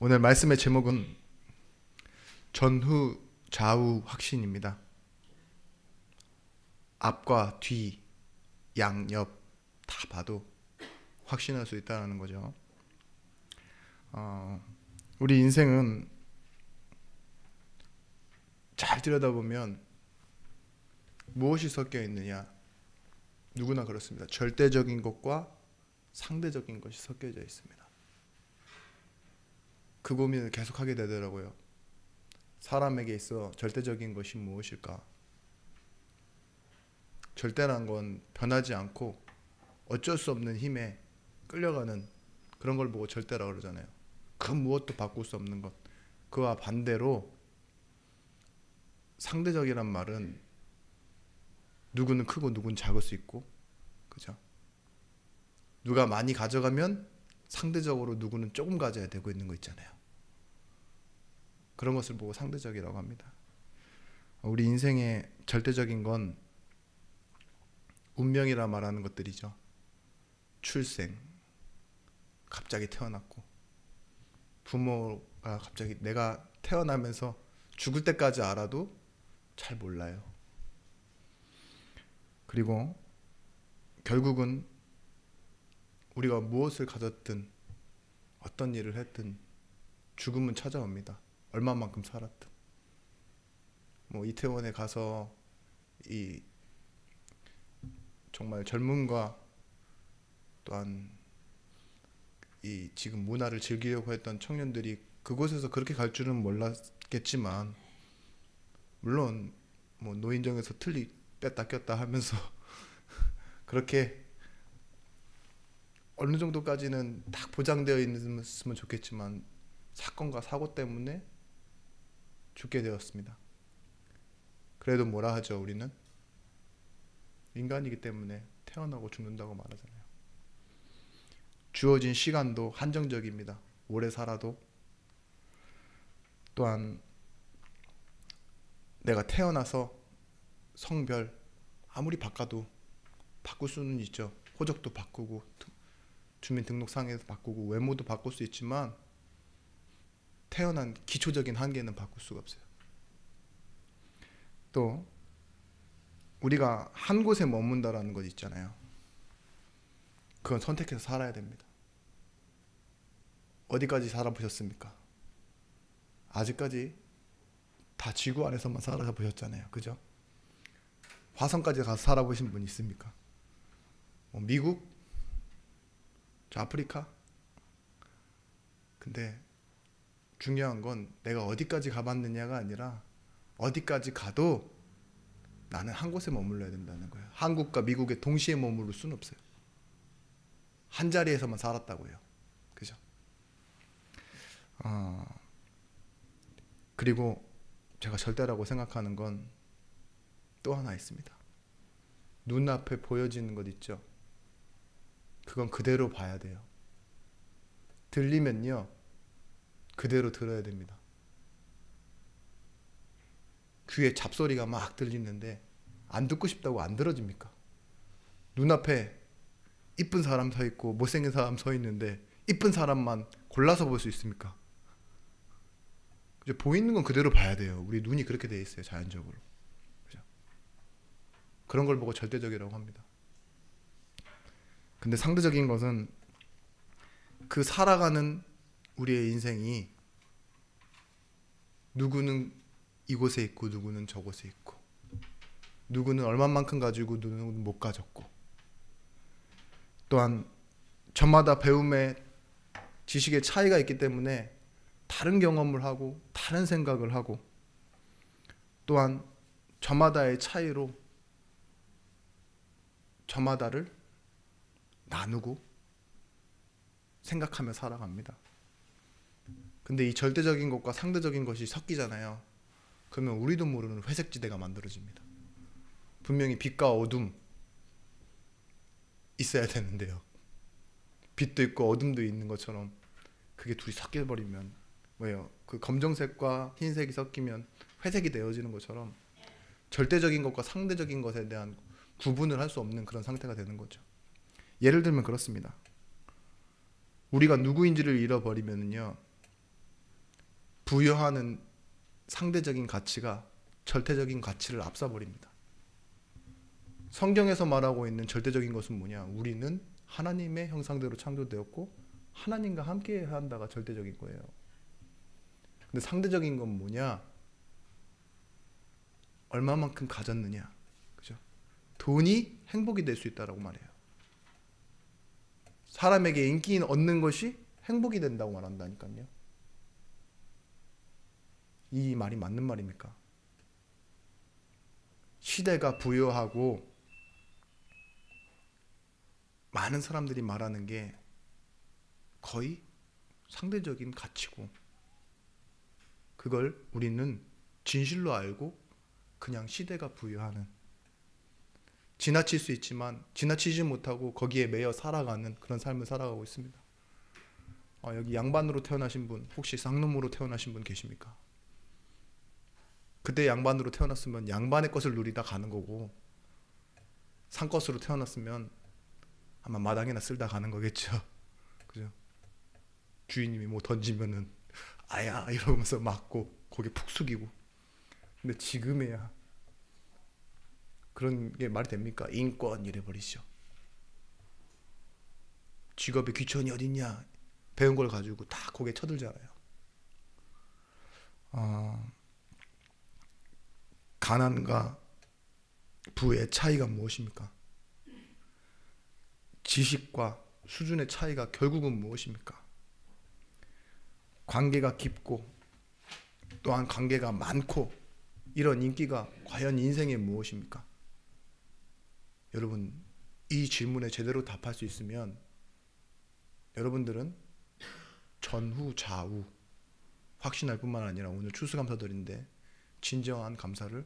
오늘 말씀의 제목은 전후 좌우 확신입니다. 앞과 뒤, 양옆 다 봐도 확신할 수 있다는 거죠. 우리 인생은 잘 들여다보면 무엇이 섞여 있느냐? 누구나 그렇습니다. 절대적인 것과 상대적인 것이 섞여져 있습니다. 그 고민을 계속하게 되더라고요. 사람에게 있어 절대적인 것이 무엇일까? 절대란 건 변하지 않고 어쩔 수 없는 힘에 끌려가는 그런 걸 보고 절대라고 그러잖아요. 그 무엇도 바꿀 수 없는 것. 그와 반대로 상대적이란 말은 누구는 크고 누구는 작을 수 있고, 그죠? 누가 많이 가져가면 상대적으로 누구는 조금 가져야 되고 있는 거 있잖아요. 그런 것을 보고 상대적이라고 합니다. 우리 인생의 절대적인 건 운명이라 말하는 것들이죠. 출생, 갑자기 태어났고, 부모가 갑자기 내가 태어나면서 죽을 때까지 알아도 잘 몰라요. 그리고 결국은 우리가 무엇을 가졌든 어떤 일을 했든 죽음은 찾아옵니다. 얼마만큼 살았든. 이태원에 가서 이 정말 젊음과 또한 이 지금 문화를 즐기려고 했던 청년들이 그곳에서 그렇게 갈 줄은 몰랐겠지만, 물론 노인정에서 틀리 뺐다 꼈다 하면서 그렇게 어느 정도까지는 딱 보장되어 있으면 좋겠지만 사건과 사고 때문에 죽게 되었습니다. 그래도 뭐라 하죠? 우리는 인간이기 때문에 태어나고 죽는다고 말하잖아요. 주어진 시간도 한정적입니다. 오래 살아도. 또한 내가 태어나서 성별 아무리 바꿔도 바꿀 수는 있죠. 호적도 바꾸고 주민등록상에서 바꾸고 외모도 바꿀 수 있지만 태어난 기초적인 한계는 바꿀 수가 없어요. 또 우리가 한 곳에 머문다라는 것 있잖아요. 그건 선택해서 살아야 됩니다. 어디까지 살아보셨습니까? 아직까지 다 지구 안에서만 살아보셨잖아요. 그죠? 화성까지 가서 살아보신 분 있습니까? 미국? 저 아프리카? 근데 중요한 건 내가 어디까지 가봤느냐가 아니라 어디까지 가도 나는 한 곳에 머물러야 된다는 거예요. 한국과 미국에 동시에 머무를 수는 없어요. 한 자리에서만 살았다고요. 그죠? 그리고 제가 절대라고 생각하는 건 또 하나 있습니다. 눈앞에 보여지는 것 있죠? 그건 그대로 봐야 돼요. 들리면요, 그대로 들어야 됩니다. 귀에 잡소리가 막 들리는데 안 듣고 싶다고 안 들어집니까? 눈앞에 이쁜 사람 서 있고 못생긴 사람 서 있는데 이쁜 사람만 골라서 볼 수 있습니까? 보이는 건 그대로 봐야 돼요. 우리 눈이 그렇게 돼 있어요, 자연적으로. 그죠? 그런 걸 보고 절대적이라고 합니다. 근데 상대적인 것은 그 살아가는 우리의 인생이 누구는 이곳에 있고 누구는 저곳에 있고, 누구는 얼마만큼 가지고 누구는 못 가졌고, 또한 저마다 배움의 지식의 차이가 있기 때문에 다른 경험을 하고 다른 생각을 하고, 또한 저마다의 차이로 저마다를 나누고 생각하며 살아갑니다. 근데 이 절대적인 것과 상대적인 것이 섞이잖아요. 그러면 우리도 모르는 회색지대가 만들어집니다. 분명히 빛과 어둠 있어야 되는데요, 빛도 있고 어둠도 있는 것처럼 그게 둘이 섞여버리면 왜요? 그 검정색과 흰색이 섞이면 회색이 되어지는 것처럼 절대적인 것과 상대적인 것에 대한 구분을 할 수 없는 그런 상태가 되는 거죠. 예를 들면 그렇습니다. 우리가 누구인지를 잃어버리면요, 부여하는 상대적인 가치가 절대적인 가치를 앞서버립니다. 성경에서 말하고 있는 절대적인 것은 뭐냐? 우리는 하나님의 형상대로 창조되었고 하나님과 함께 한다가 절대적인 거예요. 근데 상대적인 건 뭐냐? 얼마만큼 가졌느냐. 그죠? 돈이 행복이 될 수 있다라고 말해요. 사람에게 인기 얻는 것이 행복이 된다고 말한다니까요. 이 말이 맞는 말입니까? 시대가 부여하고 많은 사람들이 말하는 게 거의 상대적인 가치고, 그걸 우리는 진실로 알고 그냥 시대가 부여하는, 지나칠 수 있지만 지나치지 못하고 거기에 매여 살아가는 그런 삶을 살아가고 있습니다. 여기 양반으로 태어나신 분, 혹시 쌍놈으로 태어나신 분 계십니까? 그때 양반으로 태어났으면 양반의 것을 누리다 가는 거고, 상것으로 태어났으면 아마 마당이나 쓸다 가는 거겠죠. 그죠? 주인님이 뭐 던지면은 아야 이러면서 맞고 고개 푹 숙이고. 근데 지금에야 그런 게 말이 됩니까? 인권 이래버리죠. 직업의 귀천이 어딨냐? 배운 걸 가지고 다 고개 쳐들잖아요. 가난과 부의 차이가 무엇입니까? 지식과 수준의 차이가 결국은 무엇입니까? 관계가 깊고 또한 관계가 많고 이런 인기가 과연 인생에 무엇입니까? 여러분, 이 질문에 제대로 답할 수 있으면 여러분들은 전후 좌우 확신할 뿐만 아니라 오늘 추수감사절인데 진정한 감사를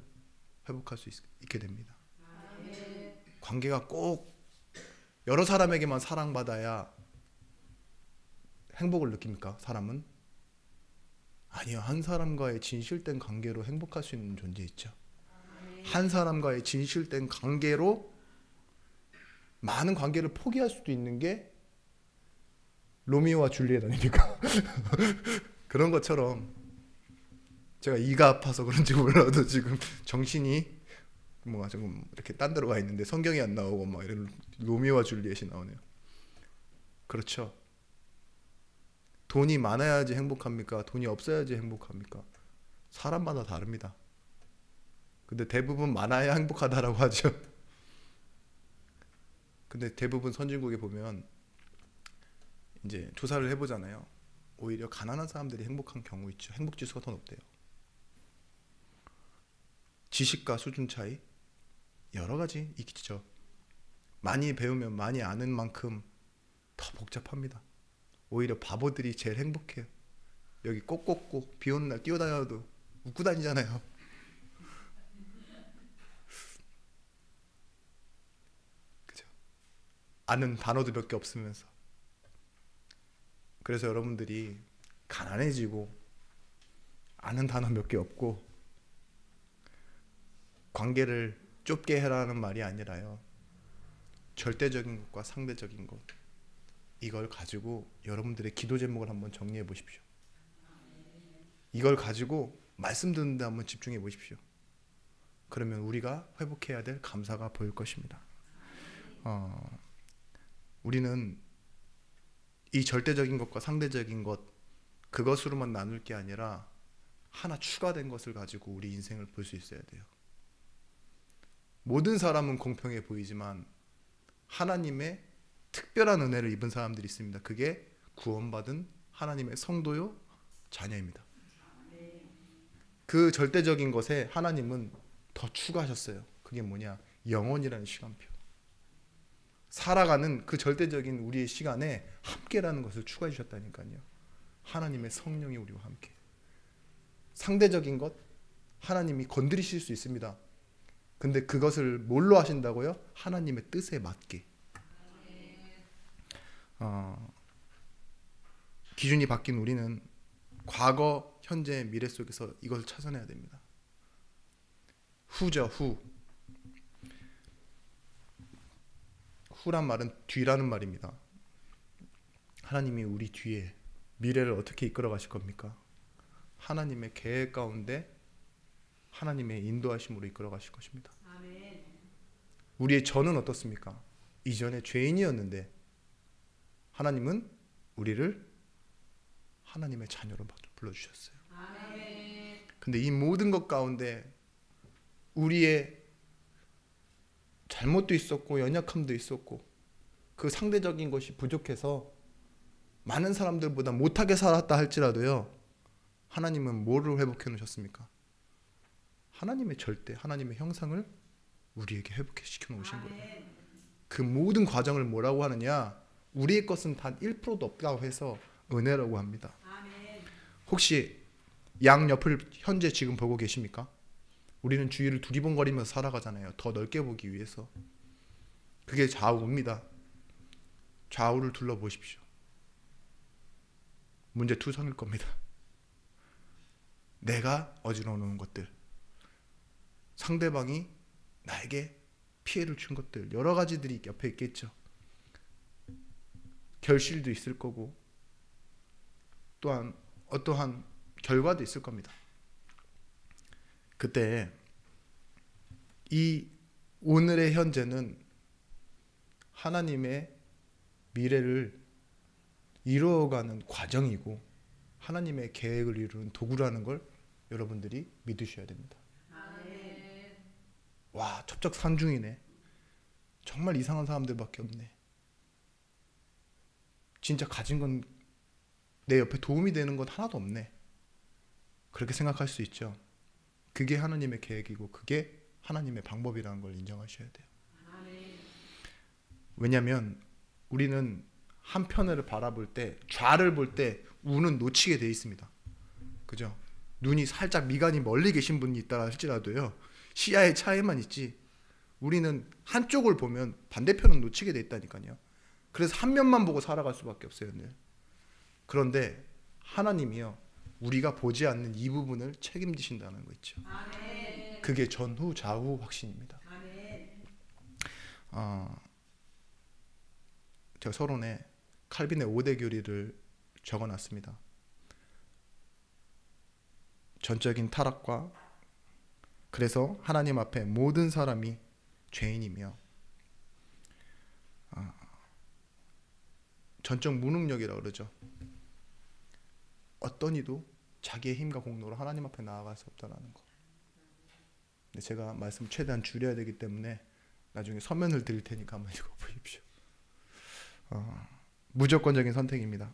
회복할 수 있게 됩니다. 관계가 꼭 여러 사람에게만 사랑받아야 행복을 느낍니까? 사람은? 아니요. 한 사람과의 진실된 관계로 행복할 수 있는 존재 있죠. 한 사람과의 진실된 관계로 많은 관계를 포기할 수도 있는 게 로미오와 줄리엣 아닙니까? 그런 것처럼 제가 이가 아파서 그런지 몰라도 지금 정신이 뭔가 조금 이렇게 딴 데로 가 있는데 성경이 안 나오고 막 이런 로미오와 줄리엣이 나오네요. 그렇죠. 돈이 많아야지 행복합니까? 돈이 없어야지 행복합니까? 사람마다 다릅니다. 근데 대부분 많아야 행복하다라고 하죠. 근데 대부분 선진국에 보면 이제 조사를 해보잖아요. 오히려 가난한 사람들이 행복한 경우 있죠. 행복 지수가 더 높대요. 지식과 수준 차이 여러 가지 있죠. 많이 배우면 많이 아는 만큼 더 복잡합니다. 오히려 바보들이 제일 행복해요. 여기 꼭꼭꼭 비 오는 날 뛰어다녀도 웃고 다니잖아요. 그죠? 아는 단어도 몇 개 없으면서. 그래서 여러분들이 가난해지고 아는 단어 몇 개 없고 관계를 좁게 해라는 말이 아니라요. 절대적인 것과 상대적인 것, 이걸 가지고 여러분들의 기도 제목을 한번 정리해 보십시오. 이걸 가지고 말씀 듣는데 한번 집중해 보십시오. 그러면 우리가 회복해야 될 감사가 보일 것입니다. 우리는 이 절대적인 것과 상대적인 것, 그것으로만 나눌 게 아니라 하나 추가된 것을 가지고 우리 인생을 볼 수 있어야 돼요. 모든 사람은 공평해 보이지만 하나님의 특별한 은혜를 입은 사람들이 있습니다. 그게 구원받은 하나님의 성도요, 자녀입니다. 그 절대적인 것에 하나님은 더 추가하셨어요. 그게 뭐냐? 영원이라는 시간표. 살아가는 그 절대적인 우리의 시간에 함께라는 것을 추가해 주셨다니까요. 하나님의 성령이 우리와 함께. 상대적인 것, 하나님이 건드리실 수 있습니다. 근데 그것을 뭘로 하신다고요? 하나님의 뜻에 맞게. 기준이 바뀐 우리는 과거, 현재, 미래 속에서 이것을 찾아내야 됩니다. 후죠, 후. 후란 말은 뒤라는 말입니다. 하나님이 우리 뒤에 미래를 어떻게 이끌어 가실 겁니까? 하나님의 계획 가운데 하나님의 인도하심으로 이끌어 가실 것입니다. 우리의 전은 어떻습니까? 이전에 죄인이었는데 하나님은 우리를 하나님의 자녀로 불러주셨어요. 근데 이 모든 것 가운데 우리의 잘못도 있었고 연약함도 있었고 그 상대적인 것이 부족해서 많은 사람들보다 못하게 살았다 할지라도요, 하나님은 뭐를 회복해 놓으셨습니까? 하나님의 절대, 하나님의 형상을 우리에게 회복시켜 놓으신 거예요. 그 모든 과정을 뭐라고 하느냐? 우리의 것은 단 1%도 없다고 해서 은혜라고 합니다. 혹시 양 옆을 현재 지금 보고 계십니까? 우리는 주위를 두리번거리면서 살아가잖아요. 더 넓게 보기 위해서. 그게 좌우입니다. 좌우를 둘러보십시오. 문제 투성일 겁니다. 내가 어지러워 놓은 것들, 상대방이 나에게 피해를 준 것들, 여러 가지들이 옆에 있겠죠. 결실도 있을 거고 또한 어떠한 결과도 있을 겁니다. 그때 이 오늘의 현재는 하나님의 미래를 이루어가는 과정이고 하나님의 계획을 이루는 도구라는 걸 여러분들이 믿으셔야 됩니다. 와, 첩적산중이네. 정말 이상한 사람들밖에 없네. 진짜 가진 건 내 옆에 도움이 되는 건 하나도 없네. 그렇게 생각할 수 있죠. 그게 하나님의 계획이고 그게 하나님의 방법이라는 걸 인정하셔야 돼요. 왜냐하면 우리는 한편을 바라볼 때, 좌를 볼 때 우는 놓치게 돼 있습니다. 그죠? 눈이 살짝 미간이 멀리 계신 분이 있다 할지라도요, 시야의 차이만 있지 우리는 한쪽을 보면 반대편은 놓치게 돼 있다니까요. 그래서 한 면만 보고 살아갈 수밖에 없어요, 늘. 그런데 하나님이요, 우리가 보지 않는 이 부분을 책임지신다는 거 있죠. 그게 전후 좌우 확신입니다. 제가 서론에 칼빈의 5대 교리를 적어놨습니다. 전적인 타락과, 그래서 하나님 앞에 모든 사람이 죄인이며, 전적 무능력이라고 그러죠. 어떤 이도 자기의 힘과 공로로 하나님 앞에 나아갈 수 없다는 거. 근데 제가 말씀 최대한 줄여야 되기 때문에 나중에 서면을 드릴 테니까 한번 읽어보십시오. 무조건적인 선택입니다.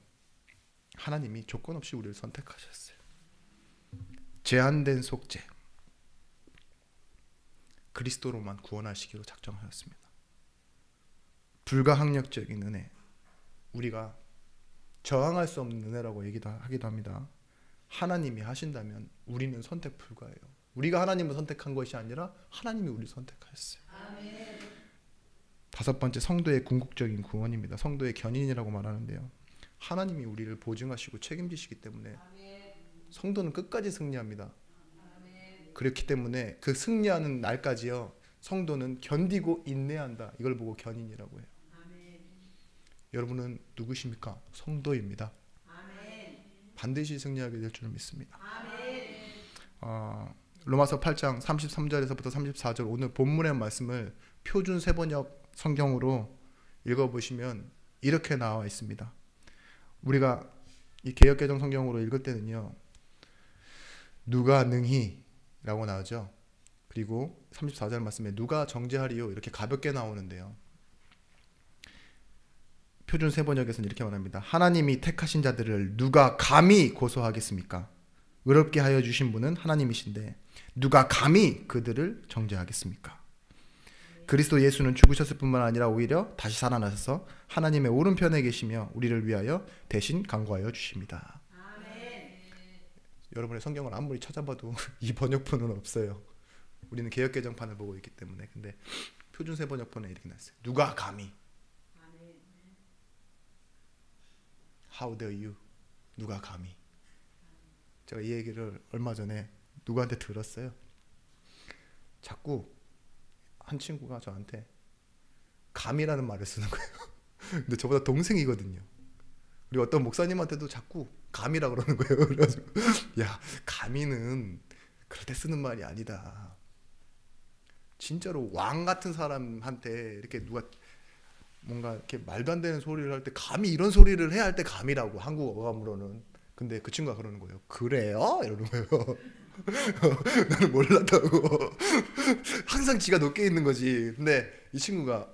하나님이 조건 없이 우리를 선택하셨어요. 제한된 속죄, 그리스도로만 구원하시기로 작정하였습니다. 불가항력적인 은혜, 우리가 저항할 수 없는 은혜라고 하기도 합니다. 하나님이 하신다면 우리는 선택 불가해요. 우리가 하나님을 선택한 것이 아니라 하나님이 우리를 선택하셨어요. 다섯 번째, 성도의 궁극적인 구원입니다. 성도의 견인이라고 말하는데요, 하나님이 우리를 보증하시고 책임지시기 때문에 성도는 끝까지 승리합니다. 그렇기 때문에 그 승리하는 날까지요, 성도는 견디고 인내한다. 이걸 보고 견인이라고 해요. 여러분은 누구십니까? 성도입니다. 반드시 승리하게 될 줄 믿습니다. 로마서 8장 33절에서부터 34절, 오늘 본문의 말씀을 표준 세번역 성경으로 읽어보시면 이렇게 나와 있습니다. 우리가 이 개역개정 성경으로 읽을 때는요, 누가 능히 라고 나오죠. 그리고 34절 말씀에 누가 정죄하리요 이렇게 가볍게 나오는데요, 표준 세번역에서는 이렇게 말합니다. 하나님이 택하신 자들을 누가 감히 고소하겠습니까? 의롭게 하여 주신 분은 하나님이신데 누가 감히 그들을 정죄하겠습니까? 그리스도 예수는 죽으셨을 뿐만 아니라 오히려 다시 살아나셔서 하나님의 오른편에 계시며 우리를 위하여 대신 간구하여 주십니다. 여러분의 성경을 아무리 찾아봐도 이 번역본은 없어요. 우리는 개역개정판을 보고 있기 때문에. 근데 표준 세번역본에 이렇게 나왔어요. 누가 감히. How dare you? 누가 감히. 제가 이 얘기를 얼마 전에 누구한테 들었어요. 자꾸 한 친구가 저한테 감이라는 말을 쓰는 거예요. 근데 저보다 동생이거든요. 우리 어떤 목사님한테도 자꾸 감이라 그러는 거예요. 그래가지고 야, 감이는 그럴 때 쓰는 말이 아니다. 진짜로 왕 같은 사람한테 이렇게 누가 뭔가 이렇게 말도 안 되는 소리를 할 때 감히 이런 소리를 해야 할 때 감이라고, 한국 어감으로는. 근데 그 친구가 그러는 거예요. 그래요? 이러는 거예요. 나는 몰랐다고. 항상 지가 높게 있는 거지. 근데 이 친구가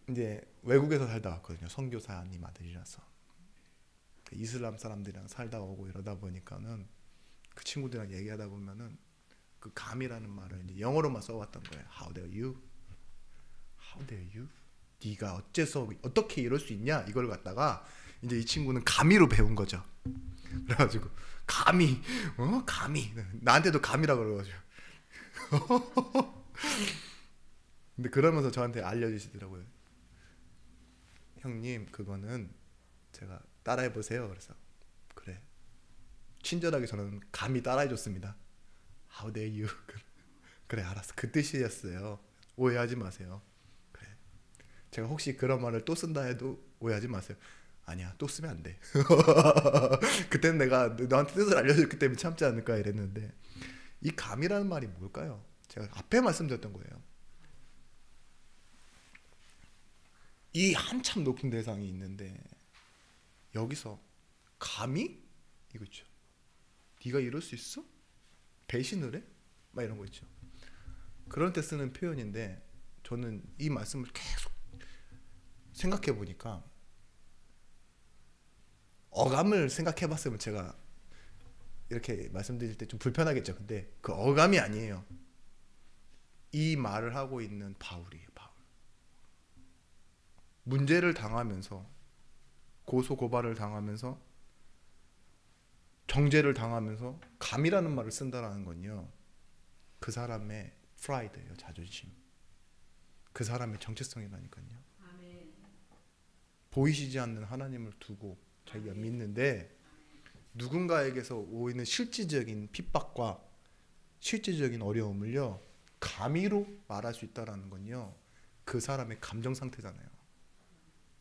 이제 외국에서 살다 왔거든요. 선교사님 아들이라서. 이슬람 사람들이랑 살다 오고 이러다 보니까는 그 친구들이랑 얘기하다 보면은 그 감이라는 말을 이제 영어로만 써왔던 거예요. How dare you? How dare you? 네가 어째서 어떻게 이럴 수 있냐? 이걸 갖다가 이제 이 친구는 감이로 배운 거죠. 그래가지고 감이, 감이, 나한테도 감이라고 그러가지고. 근데 그러면서 저한테 알려주시더라고요. 형님, 그거는 제가 따라해 보세요. 그래서 그래. 친절하게 저는 감히 따라해 줬습니다. How dare you? 그래, 알았어. 그 뜻이었어요. 오해하지 마세요. 그래. 제가 혹시 그런 말을 또 쓴다 해도 오해하지 마세요. 아니야, 또 쓰면 안 돼. 그때는 내가 너한테 뜻을 알려줬기 때문에 참지 않을까 이랬는데, 이 감이라는 말이 뭘까요? 제가 앞에 말씀드렸던 거예요. 이 한참 높은 대상이 있는데 여기서 감히? 이거 있죠. 네가 이럴 수 있어? 배신을 해? 막 이런 거 있죠. 그런 때 쓰는 표현인데, 저는 이 말씀을 계속 생각해 보니까, 어감을 생각해 봤으면 제가 이렇게 말씀드릴 때 좀 불편하겠죠. 근데 그 어감이 아니에요. 이 말을 하고 있는 바울이에요. 바울. 문제를 당하면서, 고소 고발을 당하면서, 정죄를 당하면서 감이라는 말을 쓴다라는 건요, 그 사람의 프라이드예요. 자존심. 그 사람의 정체성이라니까요. 보이시지 않는 하나님을 두고 자기가 믿는데, 누군가에게서 오는 실질적인 핍박과 실질적인 어려움을요, 감히로 말할 수 있다라는 건요, 그 사람의 감정 상태잖아요.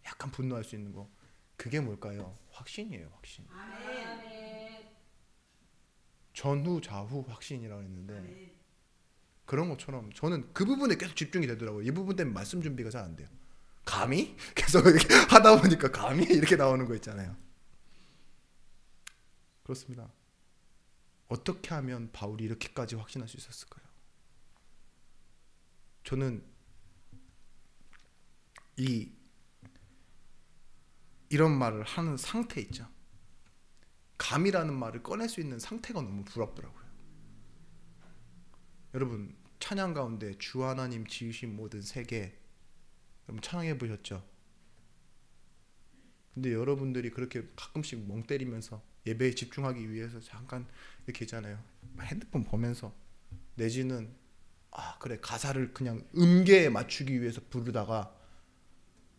약간 분노할 수 있는 거. 그게 뭘까요? 확신이에요. 확신. 전후 좌후 확신이라고 했는데, 그런 것처럼 저는 그 부분에 계속 집중이 되더라고요. 이 부분 때문에 말씀 준비가 잘 안 돼요. 감히? 계속 이렇게 하다 보니까 감히 이렇게 나오는 거 있잖아요. 그렇습니다. 어떻게 하면 바울이 이렇게까지 확신할 수 있었을까요? 저는 이런 말을 하는 상태 있죠. 감이라는 말을 꺼낼 수 있는 상태가 너무 부럽더라고요. 여러분, 찬양 가운데 주 하나님 지으신 모든 세계, 여러분 찬양해 보셨죠? 근데 여러분들이 그렇게 가끔씩 멍 때리면서 예배에 집중하기 위해서 잠깐 이렇게 있잖아요. 핸드폰 보면서, 내지는 그래, 가사를 그냥 음계에 맞추기 위해서 부르다가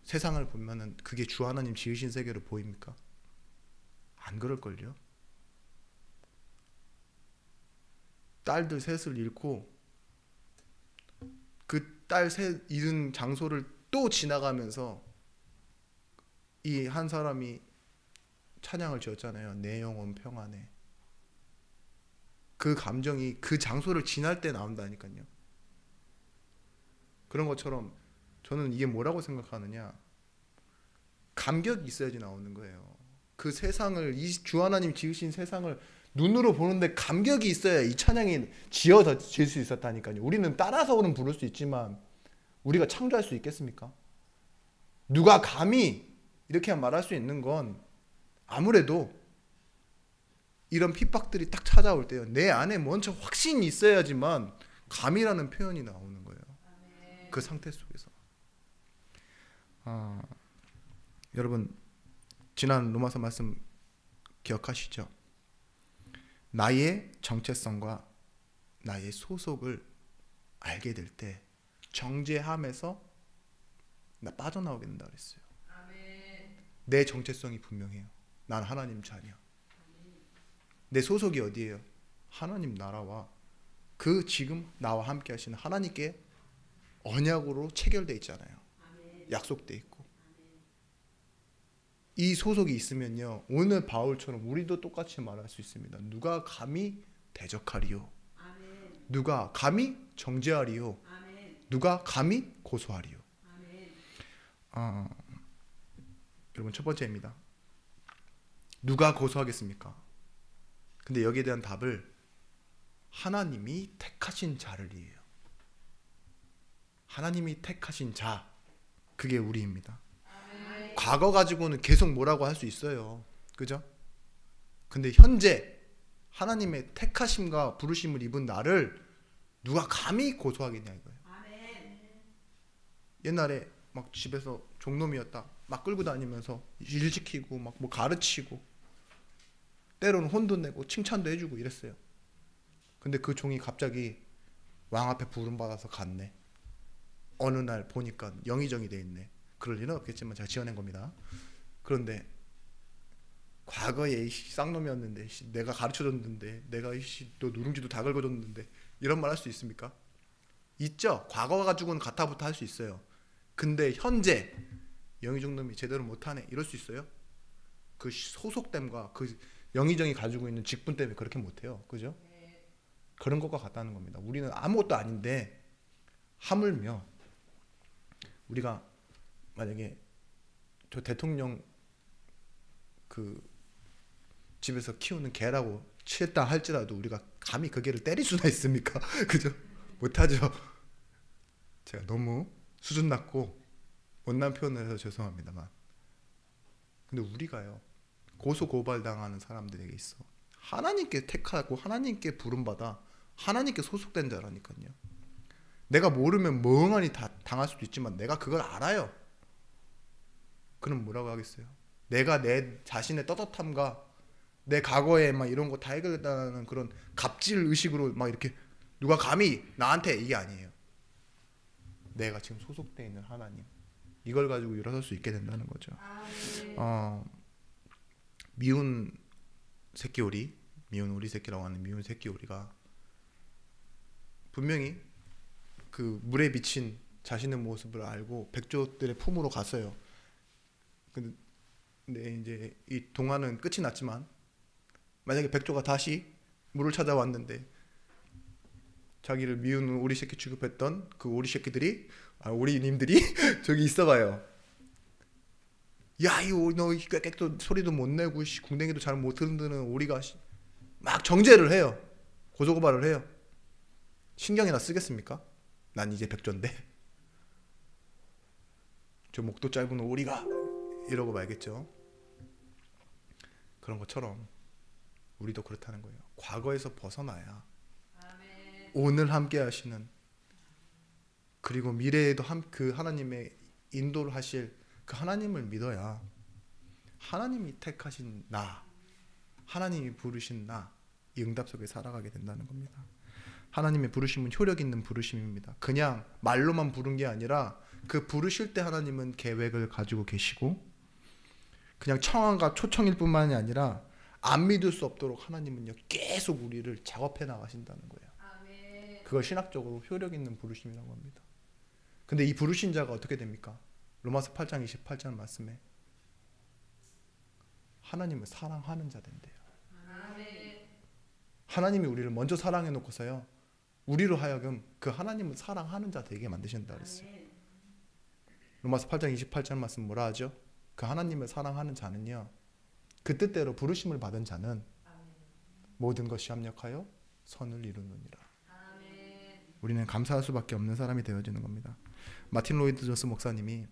세상을 보면은 그게 주 하나님 지으신 세계로 보입니까? 안 그럴걸요? 딸들 셋을 잃고 그 딸 셋 잃은 장소를 또 지나가면서 이 한 사람이 찬양을 지었잖아요. 내 영혼 평안해. 그 감정이 그 장소를 지날 때 나온다니까요. 그런 것처럼 저는 이게 뭐라고 생각하느냐, 감격이 있어야지 나오는 거예요. 그 세상을, 이 주 하나님 지으신 세상을 눈으로 보는데 감격이 있어야 이 찬양이 지어질 수 있었다니까요. 우리는 따라서는 부를 수 있지만 우리가 창조할 수 있겠습니까? 누가 감히 이렇게 말할 수 있는 건, 아무래도 이런 핍박들이 딱 찾아올 때요, 내 안에 먼저 확신이 있어야지만 감이라는 표현이 나오는 거예요. 그 상태 속에서. 여러분, 지난 로마서 말씀 기억하시죠? 나의 정체성과 나의 소속을 알게 될 때 정죄함에서 나 빠져나오게 된다 그랬어요. 내 정체성이 분명해요. 난 하나님 자녀. 내 소속이 어디예요? 하나님 나라와 그 지금 나와 함께 하시는 하나님께 언약으로 체결돼 있잖아요. 약속돼 있고. 이 소속이 있으면요, 오늘 바울처럼 우리도 똑같이 말할 수 있습니다. 누가 감히 대적하리요? 아멘. 누가 감히 정죄하리요? 아멘. 누가 감히 고소하리요? 아멘. 여러분, 첫 번째입니다. 누가 고소하겠습니까? 근데 여기에 대한 답을 하나님이 택하신 자를 이해요. 하나님이 택하신 자, 그게 우리입니다. 아멘. 과거 가지고는 계속 뭐라고 할 수 있어요. 그죠? 근데 현재 하나님의 택하심과 부르심을 입은 나를 누가 감히 고소하겠냐 이거예요. 아멘. 옛날에 막 집에서 종놈이었다 막 끌고 다니면서 일 시키고 막 뭐 가르치고 때로는 혼도 내고 칭찬도 해주고 이랬어요. 근데 그 종이 갑자기 왕 앞에 부름받아서 갔네. 어느 날 보니까 영의정이 돼 있네. 그럴 리는 없겠지만 제가 지어낸 겁니다. 그런데 과거에 쌍놈이었는데 내가 가르쳐줬는데 내가 또 누룽지도 다 긁어줬는데 이런 말 할 수 있습니까? 있죠. 과거 가지고는 가타부타 할 수 있어요. 근데 현재 영의정 놈이 제대로 못하네 이럴 수 있어요? 그 소속됨과 그 영의정이 가지고 있는 직분 때문에 그렇게 못해요. 그죠? 그런 것과 같다는 겁니다. 우리는 아무것도 아닌데 하물며 우리가 만약에 저 대통령 그 집에서 키우는 개라고 칠다 할지라도 우리가 감히 그 개를 때릴 수나 있습니까? 그죠? 못하죠. 제가 너무 수준 낮고 못난 표현을 해서 죄송합니다만, 근데 우리가요 고소 고발 당하는 사람들에게 있어 하나님께 택하고 하나님께 부름받아 하나님께 소속된 자라니까요. 내가 모르면 멍하니 다 당할 수도 있지만 내가 그걸 알아요. 그럼 뭐라고 하겠어요? 내가 내 자신의 떳떳함과 내 과거에 막 이런 거 다 해결했다는 그런 갑질 의식으로 막 이렇게 누가 감히 나한테, 이게 아니에요. 내가 지금 소속되어 있는 하나님, 이걸 가지고 일어설 수 있게 된다는 거죠. 미운 새끼오리, 미운 오리 새끼라고 하는 미운 새끼오리가 분명히 그 물에 비친 자신의 모습을 알고 백조들의 품으로 갔어요. 근데 이제 이 동화는 끝이 났지만 만약에 백조가 다시 물을 찾아왔는데 자기를 미운 오리 새끼 취급했던 그 오리 새끼들이 오리님들이 저기 있어봐요. 야, 이거 너 꽥꽥도 소리도 못 내고 궁뎅이도 잘 못 흔드는 오리가 막 정죄를 해요. 고소고발을 해요. 신경이나 쓰겠습니까? 난 이제 백조인데 저 목도 짧은 오리가 이러고 말겠죠. 그런 것처럼 우리도 그렇다는 거예요. 과거에서 벗어나야 오늘 함께 하시는, 그리고 미래에도 그 하나님의 인도를 하실 그 하나님을 믿어야 하나님이 택하신 나, 하나님이 부르신 나, 이 응답 속에 살아가게 된다는 겁니다. 하나님의 부르심은 효력 있는 부르심입니다. 그냥 말로만 부른 게 아니라 그 부르실 때 하나님은 계획을 가지고 계시고, 그냥 청한과 초청일 뿐만이 아니라 안 믿을 수 없도록 하나님은요 계속 우리를 작업해 나가신다는 거예요. 그걸 신학적으로 효력 있는 부르심이라고 합니다. 근데 이 부르신 자가 어떻게 됩니까? 로마서 8장 28절 말씀에 하나님을 사랑하는 자 된대요. 하나님이 우리를 먼저 사랑해 놓고서요 우리로 하여금 그 하나님을 사랑하는 자 되게 만드신다 그랬어요. 로마서 8장 28절 말씀 뭐라 하죠? 그 하나님을 사랑하는 자는요 그 뜻대로 부르심을 받은 자는 모든 것이 합력하여 선을 이루느니라. 우리는 감사할 수밖에 없는 사람이 되어지는 겁니다. 마틴 로이드 존스 목사님이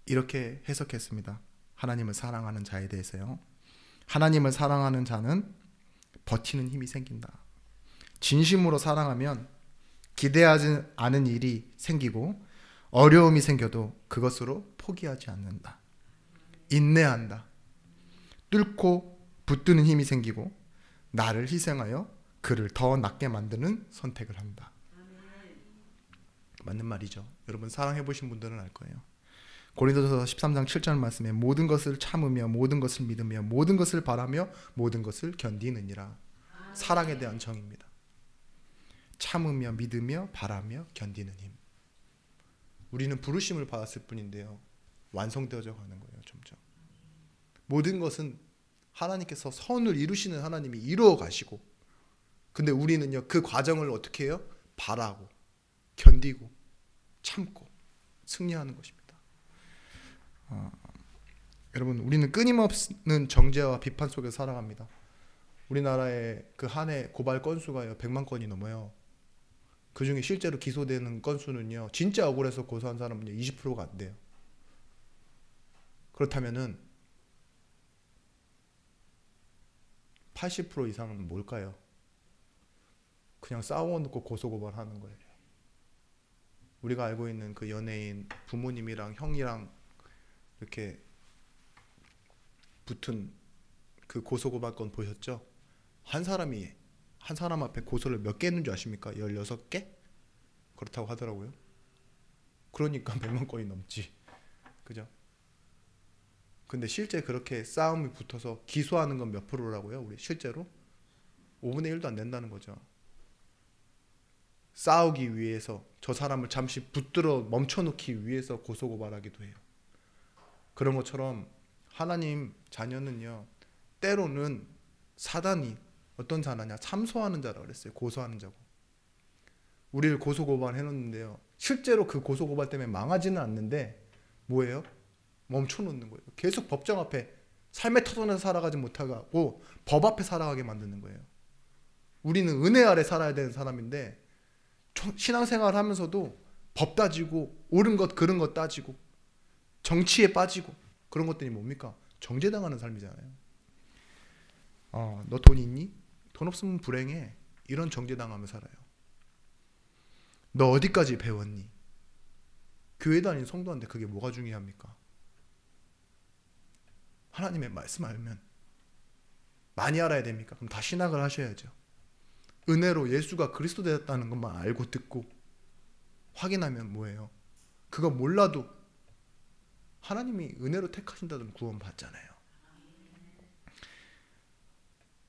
이렇게 해석했습니다. 하나님을 사랑하는 자에 대해서요. 하나님을 사랑하는 자는 버티는 힘이 생긴다. 진심으로 사랑하면 기대하지 않은 일이 생기고 어려움이 생겨도 그것으로 포기하지 않는다. 인내한다. 뚫고 붙드는 힘이 생기고 나를 희생하여 그를 더 낫게 만드는 선택을 한다. 맞는 말이죠. 여러분 사랑해 보신 분들은 알 거예요. 고린도전서 13장 7절 말씀에 모든 것을 참으며 모든 것을 믿으며 모든 것을 바라며 모든 것을 견디느니라. 사랑에 대한 정의입니다. 참으며 믿으며 바라며 견디는 힘. 우리는 부르심을 받았을 뿐인데요. 완성되어져 가는 거예요. 점점 모든 것은 하나님께서 선을 이루시는 하나님이 이루어 가시고, 근데 우리는요 그 과정을 어떻게 해요? 바라고 견디고 참고 승리하는 것입니다. 여러분, 우리는 끊임없는 정죄와 비판 속에서 살아갑니다. 우리나라의 그 한 해 고발 건수가요 100만 건이 넘어요. 그 중에 실제로 기소되는 건수는요 진짜 억울해서 고소한 사람은요 20%가 안 돼요. 그렇다면은 80% 이상은 뭘까요? 그냥 싸워놓고 고소고발하는 거예요. 우리가 알고 있는 그 연예인 부모님이랑 형이랑 이렇게 붙은 그 고소고발건 보셨죠? 한 사람 앞에 고소를 몇 개 했는 줄 아십니까? 16개? 그렇다고 하더라고요. 그러니까 100만 건이 넘지. 그죠? 근데 실제 그렇게 싸움이 붙어서 기소하는 건 몇 프로라고요? 우리 실제로? 5분의 1도 안 된다는 거죠. 싸우기 위해서 저 사람을 잠시 붙들어 멈춰놓기 위해서 고소고발하기도 해요. 그런 것처럼 하나님 자녀는요 때로는 사단이 어떤 자냐, 참소하는 자라고 그랬어요. 고소하는 자고. 우리를 고소고발 해놓는데요 실제로 그 고소고발 때문에 망하지는 않는데 뭐예요? 멈춰놓는 거예요. 계속 법정 앞에 삶의 터전에서 살아가지 못하고 법 앞에 살아가게 만드는 거예요. 우리는 은혜 아래 살아야 되는 사람인데 신앙생활 하면서도 법 따지고 옳은 것 그른 것 따지고 정치에 빠지고 그런 것들이 뭡니까? 정죄당하는 삶이잖아요. 너 돈 있니? 돈 없으면 불행해. 이런 정죄당하며 살아요. 너 어디까지 배웠니? 교회 다니는 성도한테 그게 뭐가 중요합니까? 하나님의 말씀 알면 많이 알아야 됩니까? 그럼 다 신학을 하셔야죠. 은혜로 예수가 그리스도 되었다는 것만 알고 듣고 확인하면 뭐예요? 그거 몰라도 하나님이 은혜로 택하신다면 구원 받잖아요.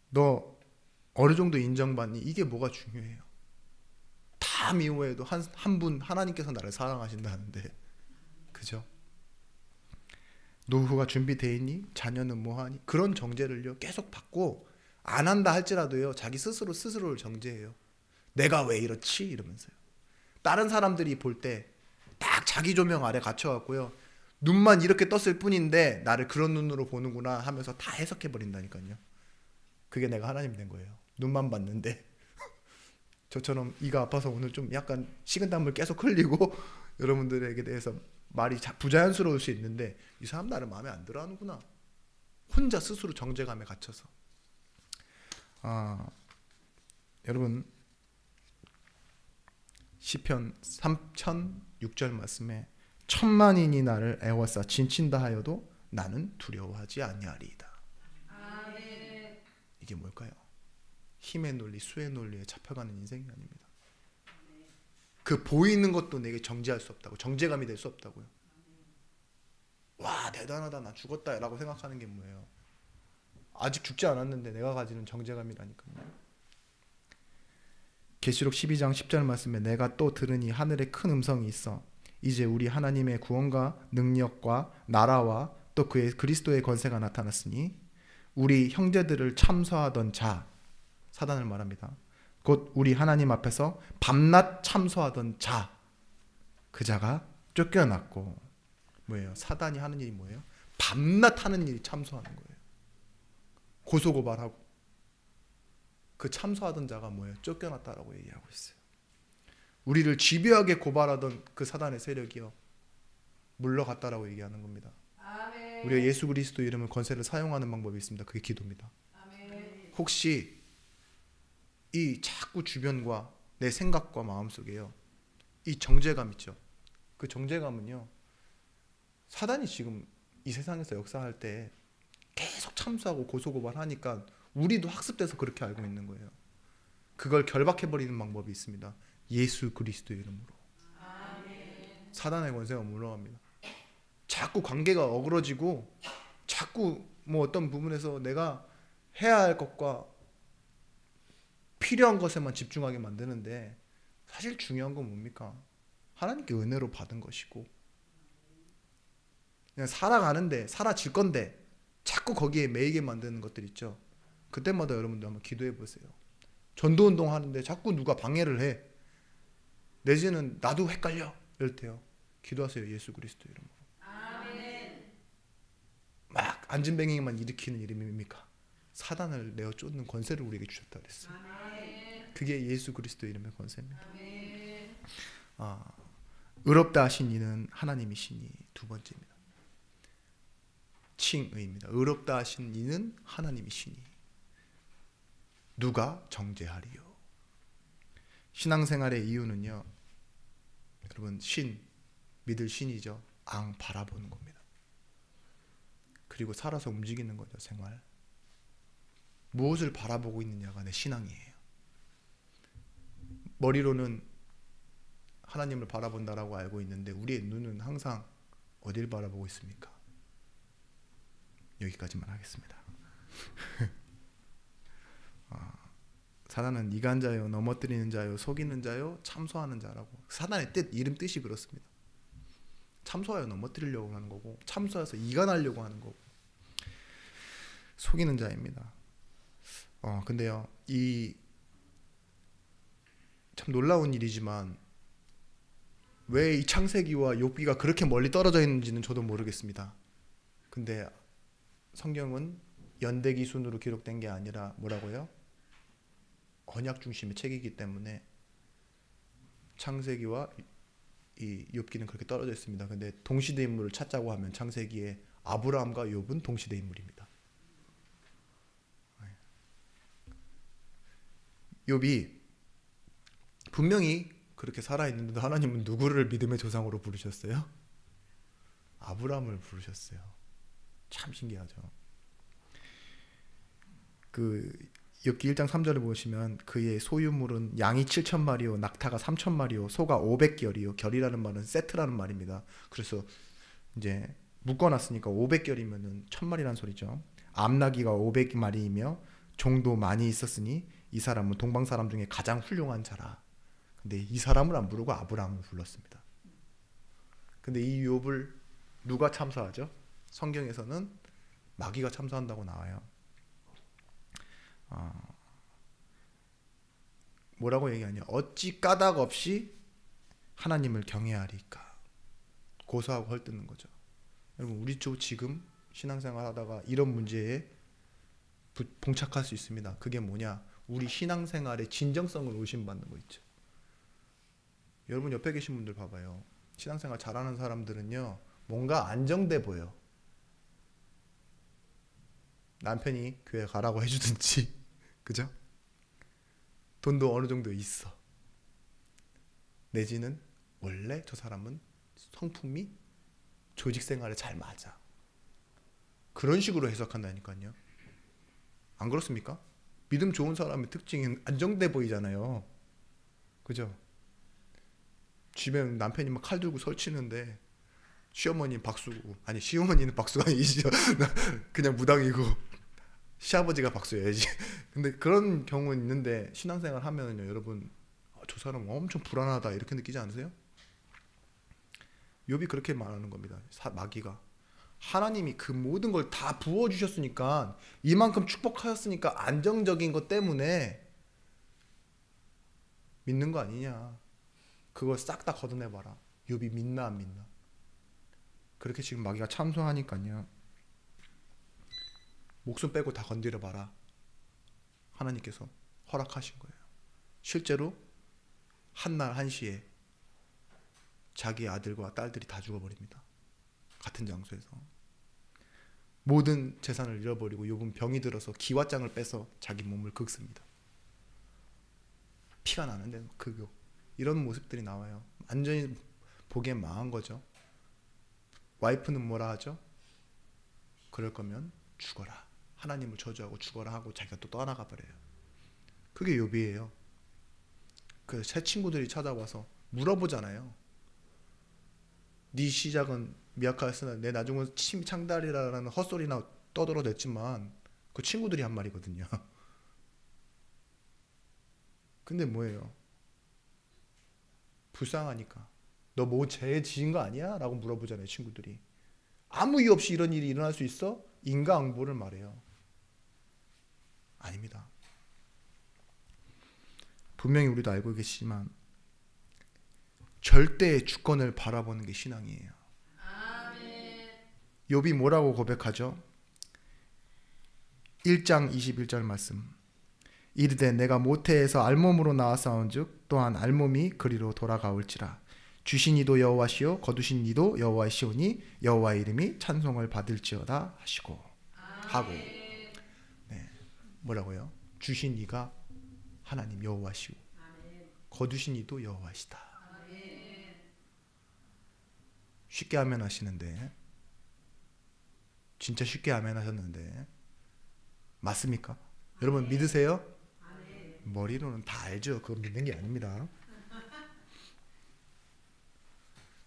너 어느 정도 인정받니? 이게 뭐가 중요해요? 다 미워해도 한 분 하나님께서 나를 사랑하신다는데, 그죠? 노후가 준비되어 있니? 자녀는 뭐하니? 그런 정죄를요 계속 받고 안 한다 할지라도요 자기 스스로를 정죄해요. 내가 왜 이렇지? 이러면서요. 다른 사람들이 볼 때 딱 자기 조명 아래 갇혀갖고요 눈만 이렇게 떴을 뿐인데 나를 그런 눈으로 보는구나 하면서 다 해석해 버린다니까요. 그게 내가 하나님 된 거예요. 눈만 봤는데 저처럼 이가 아파서 오늘 좀 약간 식은땀을 계속 흘리고 여러분들에게 대해서 말이 부자연스러울 수 있는데 이 사람 나를 마음에 안 들어 하는구나. 혼자 스스로 정죄감에 갇혀서. 여러분 시편 3006절 말씀에 천만인이 나를 애워싸 진친다 하여도 나는 두려워하지 아니하리이다. 아멘. 이게 뭘까요? 힘의 논리, 수의 논리에 잡혀가는 인생이 아닙니다. 그 보이는 것도 내게 정죄할 수 없다고, 정죄감이 될 수 없다고요. 와 대단하다 나 죽었다 라고 생각하는 게 뭐예요? 아직 죽지 않았는데 내가 가지는 정죄감이라니까요. 계시록 12장 10절 말씀에 내가 또 들으니 하늘에 큰 음성이 있어 이제 우리 하나님의 구원과 능력과 나라와 또 그의 그리스도의 권세가 나타났으니 우리 형제들을 참소하던 자, 사단을 말합니다. 곧 우리 하나님 앞에서 밤낮 참소하던 자, 그 자가 쫓겨났고, 뭐예요? 사단이 하는 일이 뭐예요? 밤낮 하는 일이 참소하는 거예요. 고소고발하고. 그 참소하던 자가 뭐예요? 쫓겨났다라고 얘기하고 있어요. 우리를 집요하게 고발하던 그 사단의 세력이요 물러갔다라고 얘기하는 겁니다. 아멘. 우리가 예수 그리스도 이름을 권세를 사용하는 방법이 있습니다. 그게 기도입니다. 아멘. 혹시 이 자꾸 주변과 내 생각과 마음속에요 이 정죄감 있죠. 그 정죄감은요 사단이 지금 이 세상에서 역사할 때 계속 참수하고 고소고발하니까 우리도 학습돼서 그렇게 알고 있는 거예요. 그걸 결박해버리는 방법이 있습니다. 예수 그리스도 이름으로. 아멘. 사단의 권세가 물러갑니다. 자꾸 관계가 어그러지고 자꾸 뭐 어떤 부분에서 내가 해야 할 것과 필요한 것에만 집중하게 만드는데 사실 중요한 건 뭡니까? 하나님께 은혜로 받은 것이고 그냥 살아가는데 살아질 건데 자꾸 거기에 매이게 만드는 것들 있죠. 그때마다 여러분들 한번 기도해 보세요. 전도운동 하는데 자꾸 누가 방해를 해. 내지는 나도 헷갈려. 이럴 때요. 기도하세요. 예수 그리스도 이름으로. 아멘. 막 안진뱅이만 일으키는 이름입니까? 사단을 내어 쫓는 권세를 우리에게 주셨다 그랬어요. 아멘. 그게 예수 그리스도 이름의 권세입니다. 아멘. 의롭다 하신 이는 하나님이시니 두 번째입니다. 칭의입니다. 의롭다 하신 이는 하나님이시니 누가 정죄하리요. 신앙생활의 이유는요. 여러분 믿을 신이죠. 바라보는 겁니다. 그리고 살아서 움직이는 거죠. 생활. 무엇을 바라보고 있느냐가 내 신앙이에요. 머리로는 하나님을 바라본다라고 알고 있는데 우리의 눈은 항상 어딜 바라보고 있습니까? 여기까지만 하겠습니다. 사단은 이간 자요, 넘어뜨리는 자요, 속이는 자요, 참소하는 자라고. 사단의 이름 뜻이 그렇습니다. 참소하여 넘어뜨리려고 하는 거고, 참소해서 이간하려고 하는 거고, 속이는 자입니다. 근데요, 참 놀라운 일이지만 왜 이 창세기와 욥기가 그렇게 멀리 떨어져 있는지는 저도 모르겠습니다. 근데 성경은 연대기 순으로 기록된 게 아니라 뭐라고요? 언약 중심의 책이기 때문에 창세기와 이 욥기는 그렇게 떨어져 있습니다. 근데 동시대 인물을 찾자고 하면 창세기에 아브라함과 욥은 동시대 인물입니다. 욥이 분명히 그렇게 살아있는데 하나님은 누구를 믿음의 조상으로 부르셨어요? 아브라함을 부르셨어요. 참 신기하죠. 욥기 1장 3절을 보시면 그의 소유물은 양이 7,000마리요 낙타가 3,000마리요 소가 500결이요. 결이라는 말은 세트라는 말입니다. 그래서 이제 묶어놨으니까 500결이면은 1,000마리란 소리죠. 암나귀가 500마리이며 종도 많이 있었으니 이 사람은 동방 사람 중에 가장 훌륭한 자라. 근데 이 사람을 안 부르고 아브라함을 불렀습니다. 근데 이 욥을 누가 참소하죠? 성경에서는 마귀가 참소한다고 나와요. 뭐라고 얘기하냐? 어찌 까닭 없이 하나님을 경외하리까? 고소하고 헐뜯는 거죠. 여러분 우리 지금 신앙생활 하다가 이런 문제에 봉착할 수 있습니다. 그게 뭐냐? 우리 신앙생활의 진정성을 의심받는 거 있죠. 여러분 옆에 계신 분들 봐봐요. 신앙생활 잘하는 사람들은요 뭔가 안정돼 보여. 남편이 교회 가라고 해주든지 그죠? 돈도 어느 정도 있어. 내지는 원래 저 사람은 성품이 조직 생활에 잘 맞아. 그런 식으로 해석한다니까요. 안 그렇습니까? 믿음 좋은 사람의 특징은 안정돼 보이잖아요. 그죠? 집에 남편이 막 칼 들고 설치는데 시어머니는 박수고, 아니 시어머니는 박수가 아니시죠. 그냥 무당이고 시아버지가 박수해야지. 근데 그런 경우는 있는데 신앙생활 하면은요 여러분 저 사람 엄청 불안하다 이렇게 느끼지 않으세요? 욥이 그렇게 말하는 겁니다. 마귀가 하나님이 그 모든 걸 다 부어주셨으니까 이만큼 축복하셨으니까 안정적인 것 때문에 믿는 거 아니냐. 그걸 싹 다 걷어내봐라. 욥이 믿나 안 믿나. 그렇게 지금 마귀가 참소하니까요. 목숨 빼고 다 건드려봐라. 하나님께서 허락하신 거예요. 실제로 한날 한시에 자기 아들과 딸들이 다 죽어버립니다. 같은 장소에서. 모든 재산을 잃어버리고 욥은 병이 들어서 기왓장을 빼서 자기 몸을 긁습니다. 피가 나는데 이런 모습들이 나와요. 완전히 보기엔 망한 거죠. 와이프는 뭐라 하죠? 그럴 거면 죽어라. 하나님을 저주하고 죽어라 하고 자기가 또 떠나가 버려요. 그게 욥이에요. 그 새 친구들이 찾아와서 물어보잖아요. 네 시작은 미약하였으나 내 나중은 창달이라는 헛소리나 떠들어댔지만 그 친구들이 한 말이거든요. 근데 뭐예요? 불쌍하니까 너 뭐 죄 지은 거 아니야? 라고 물어보잖아요. 친구들이. 아무 이유 없이 이런 일이 일어날 수 있어? 인과응보를 말해요. 아닙니다. 분명히 우리도 알고 계시지만 절대의 주권을 바라보는 게 신앙이에요. 욥이 뭐라고 고백하죠? 1장 21절 말씀. 이르되 내가 모태에서 알몸으로 나왔사온즉 또한 알몸이 그리로 돌아가올지라. 주신 이도 여호와시요 거두신 이도 여호와시오니 여호와의 이름이 찬송을 받을지어다 하시고 하고. 네. 뭐라고요? 주신 이가 하나님 여호와시오 거두신 이도 여호와시다. 쉽게 아멘 하시는데, 진짜 쉽게 아멘 하셨는데 맞습니까? 여러분 믿으세요? 머리로는 다 알죠. 그건 믿는 게 아닙니다.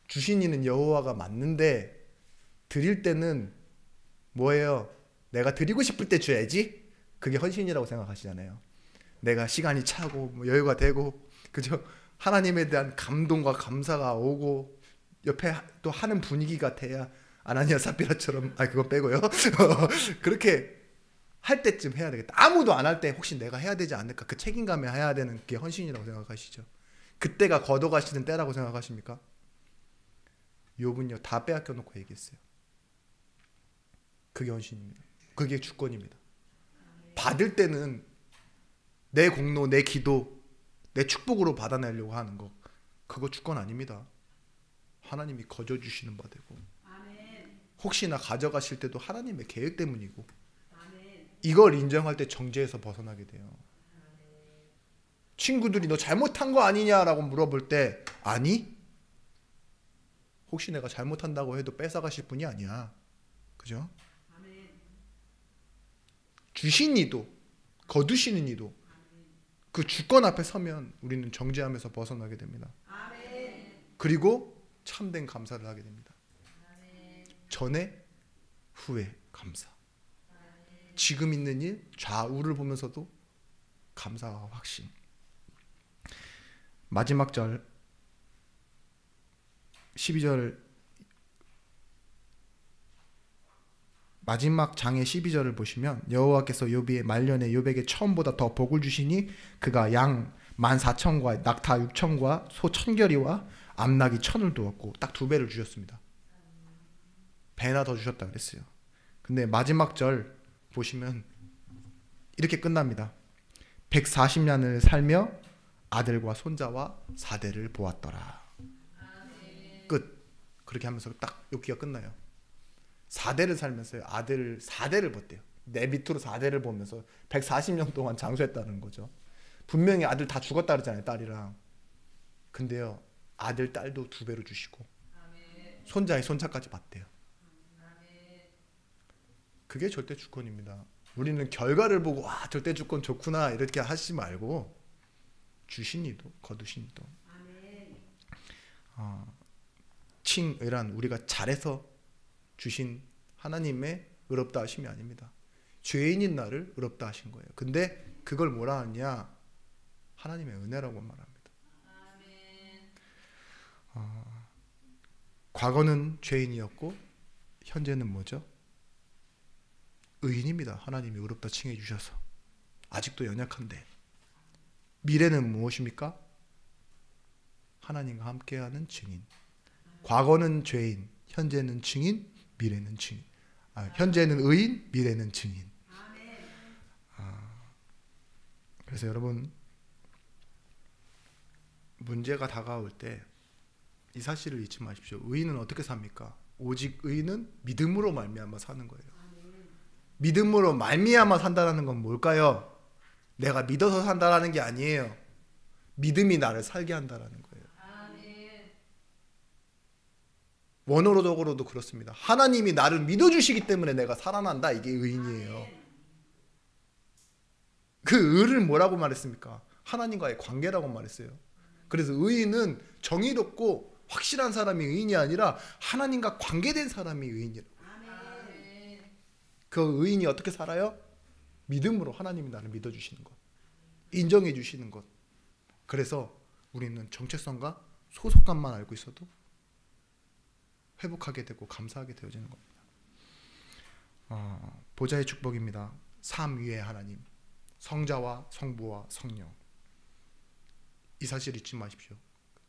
주신 이는 여호와가 맞는데 드릴 때는 뭐예요? 내가 드리고 싶을 때 줘야지. 그게 헌신이라고 생각하시잖아요. 내가 시간이 차고 뭐 여유가 되고, 그죠? 하나님에 대한 감동과 감사가 오고 옆에 또 하는 분위기가 돼야 아나니아 삽비라처럼, 그거 빼고요. 그렇게 할 때쯤 해야 되겠다. 아무도 안 할 때 혹시 내가 해야 되지 않을까, 그 책임감에 해야 되는 게 헌신이라고 생각하시죠. 그때가 걷어가시는 때라고 생각하십니까? 욥은요 다 빼앗겨 놓고 얘기했어요. 그게 헌신입니다. 그게 주권입니다. 받을 때는 내 공로, 내 기도, 내 축복으로 받아내려고 하는 거, 그거 주권 아닙니다. 하나님이 거저주시는 바 되고, 혹시나 가져가실 때도 하나님의 계획 때문이고, 이걸 인정할 때 정죄에서 벗어나게 돼요. 친구들이 너 잘못한 거 아니냐라고 물어볼 때, 아니? 혹시 내가 잘못한다고 해도 뺏어가실 분이 아니야. 그죠? 주신 이도 거두시는 이도 그 주권 앞에 서면 우리는 정죄함에서 벗어나게 됩니다. 그리고 참된 감사를 하게 됩니다. 전에 후에 감사. 지금 있는 일 좌우를 보면서도 감사와 확신. 마지막 절 12절, 마지막 장의 12절을 보시면 여호와께서 욥의 말년에 욥에게 처음보다 더 복을 주시니 그가 양 14,000과 낙타 6,000과 소 1,000결이와 암낙이 1,000을 두었고, 딱 2배를 주셨습니다. 배나 더 주셨다 그랬어요. 근데 마지막 절 보시면 이렇게 끝납니다. 140년을 살며 아들과 손자와 4대를 보았더라. 끝. 그렇게 하면서 딱 욥기가 끝나요. 4대를 살면서요 아들 4대를 봤대요. 내 밑으로 4대를 보면서 140년 동안 장수했다는 거죠. 분명히 아들 다 죽었다 그러잖아요, 딸이랑. 근데요 아들 딸도 2배로 주시고 손자의 손자까지 봤대요. 그게 절대 주권입니다. 우리는 결과를 보고 절대 주권 좋구나 이렇게 하시지 말고, 주신 이도 거두신 이도 칭의란 우리가 잘해서 주신 하나님의 의롭다 하심이 아닙니다. 죄인인 나를 의롭다 하신 거예요. 근데 그걸 뭐라 하냐? 하나님의 은혜라고 말합니다. 과거는 죄인이었고 현재는 뭐죠? 의인입니다. 하나님이 의롭다 칭해 주셔서. 아직도 연약한데. 미래는 무엇입니까? 하나님과 함께하는 증인. 과거는 죄인, 현재는 증인, 미래는 증인. 현재는 의인, 미래는 증인. 그래서 여러분, 문제가 다가올 때 이 사실을 잊지 마십시오. 의인은 어떻게 삽니까? 오직 의인은 믿음으로 말미암아 사는 거예요. 믿음으로 말미암아 산다는 건 뭘까요? 내가 믿어서 산다는 게 아니에요. 믿음이 나를 살게 한다는 거예요. 원어로적으로도 그렇습니다. 하나님이 나를 믿어주시기 때문에 내가 살아난다. 이게 의인이에요. 그 의를 뭐라고 말했습니까? 하나님과의 관계라고 말했어요. 그래서 의인은 정의롭고 확실한 사람이 의인이 아니라 하나님과 관계된 사람이 의인이라고. 그 의인이 어떻게 살아요? 믿음으로 하나님이 나를 믿어주시는 것, 인정해 주시는 것. 그래서 우리는 정체성과 소속감만 알고 있어도 회복하게 되고 감사하게 되어지는 겁니다. 보좌의 축복입니다. 삼위의 하나님, 성자와 성부와 성령. 이 사실 잊지 마십시오.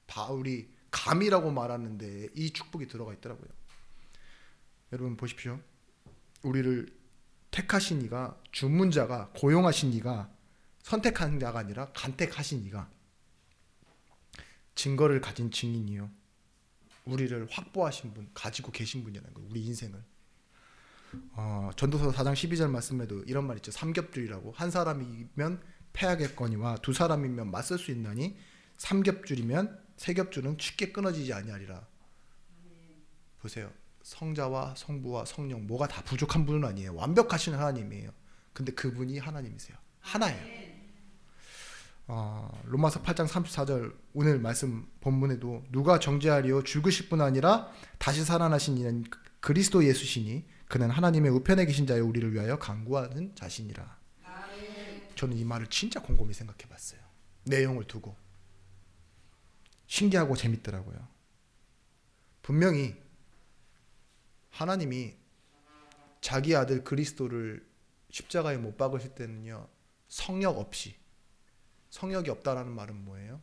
바울이 감이라고 말하는데 이 축복이 들어가 있더라고요. 여러분 보십시오. 우리를 택하신 이가, 주문자가, 고용하신 이가, 선택한 자가 아니라 간택하신 이가, 증거를 가진 증인이요, 우리를 확보하신 분, 가지고 계신 분이라는 거예요. 우리 인생을. 전도서 4장 12절 말씀에도 이런 말 있죠. 삼겹줄이라고. 한 사람이면 패하겠거니와 두 사람이면 맞설 수 있나니 삼겹줄이면 세 겹줄은 쉽게 끊어지지 아니하리라. 보세요. 성자와 성부와 성령, 뭐가 다 부족한 분은 아니에요. 완벽하신 하나님이에요. 근데 그분이 하나님이세요. 하나예요. 로마서 8장 34절 오늘 말씀 본문에도 누가 정죄하리요 죽으실 뿐 아니라 다시 살아나신 이는 그리스도 예수시니 그는 하나님의 우편에 계신 자여 우리를 위하여 간구하는 자신이라. 저는 이 말을 진짜 곰곰이 생각해 봤어요. 내용을 두고 신기하고 재밌더라고요. 분명히 하나님이 자기 아들 그리스도를 십자가에 못 박으실 때는요, 성력이 없다라는 말은 뭐예요?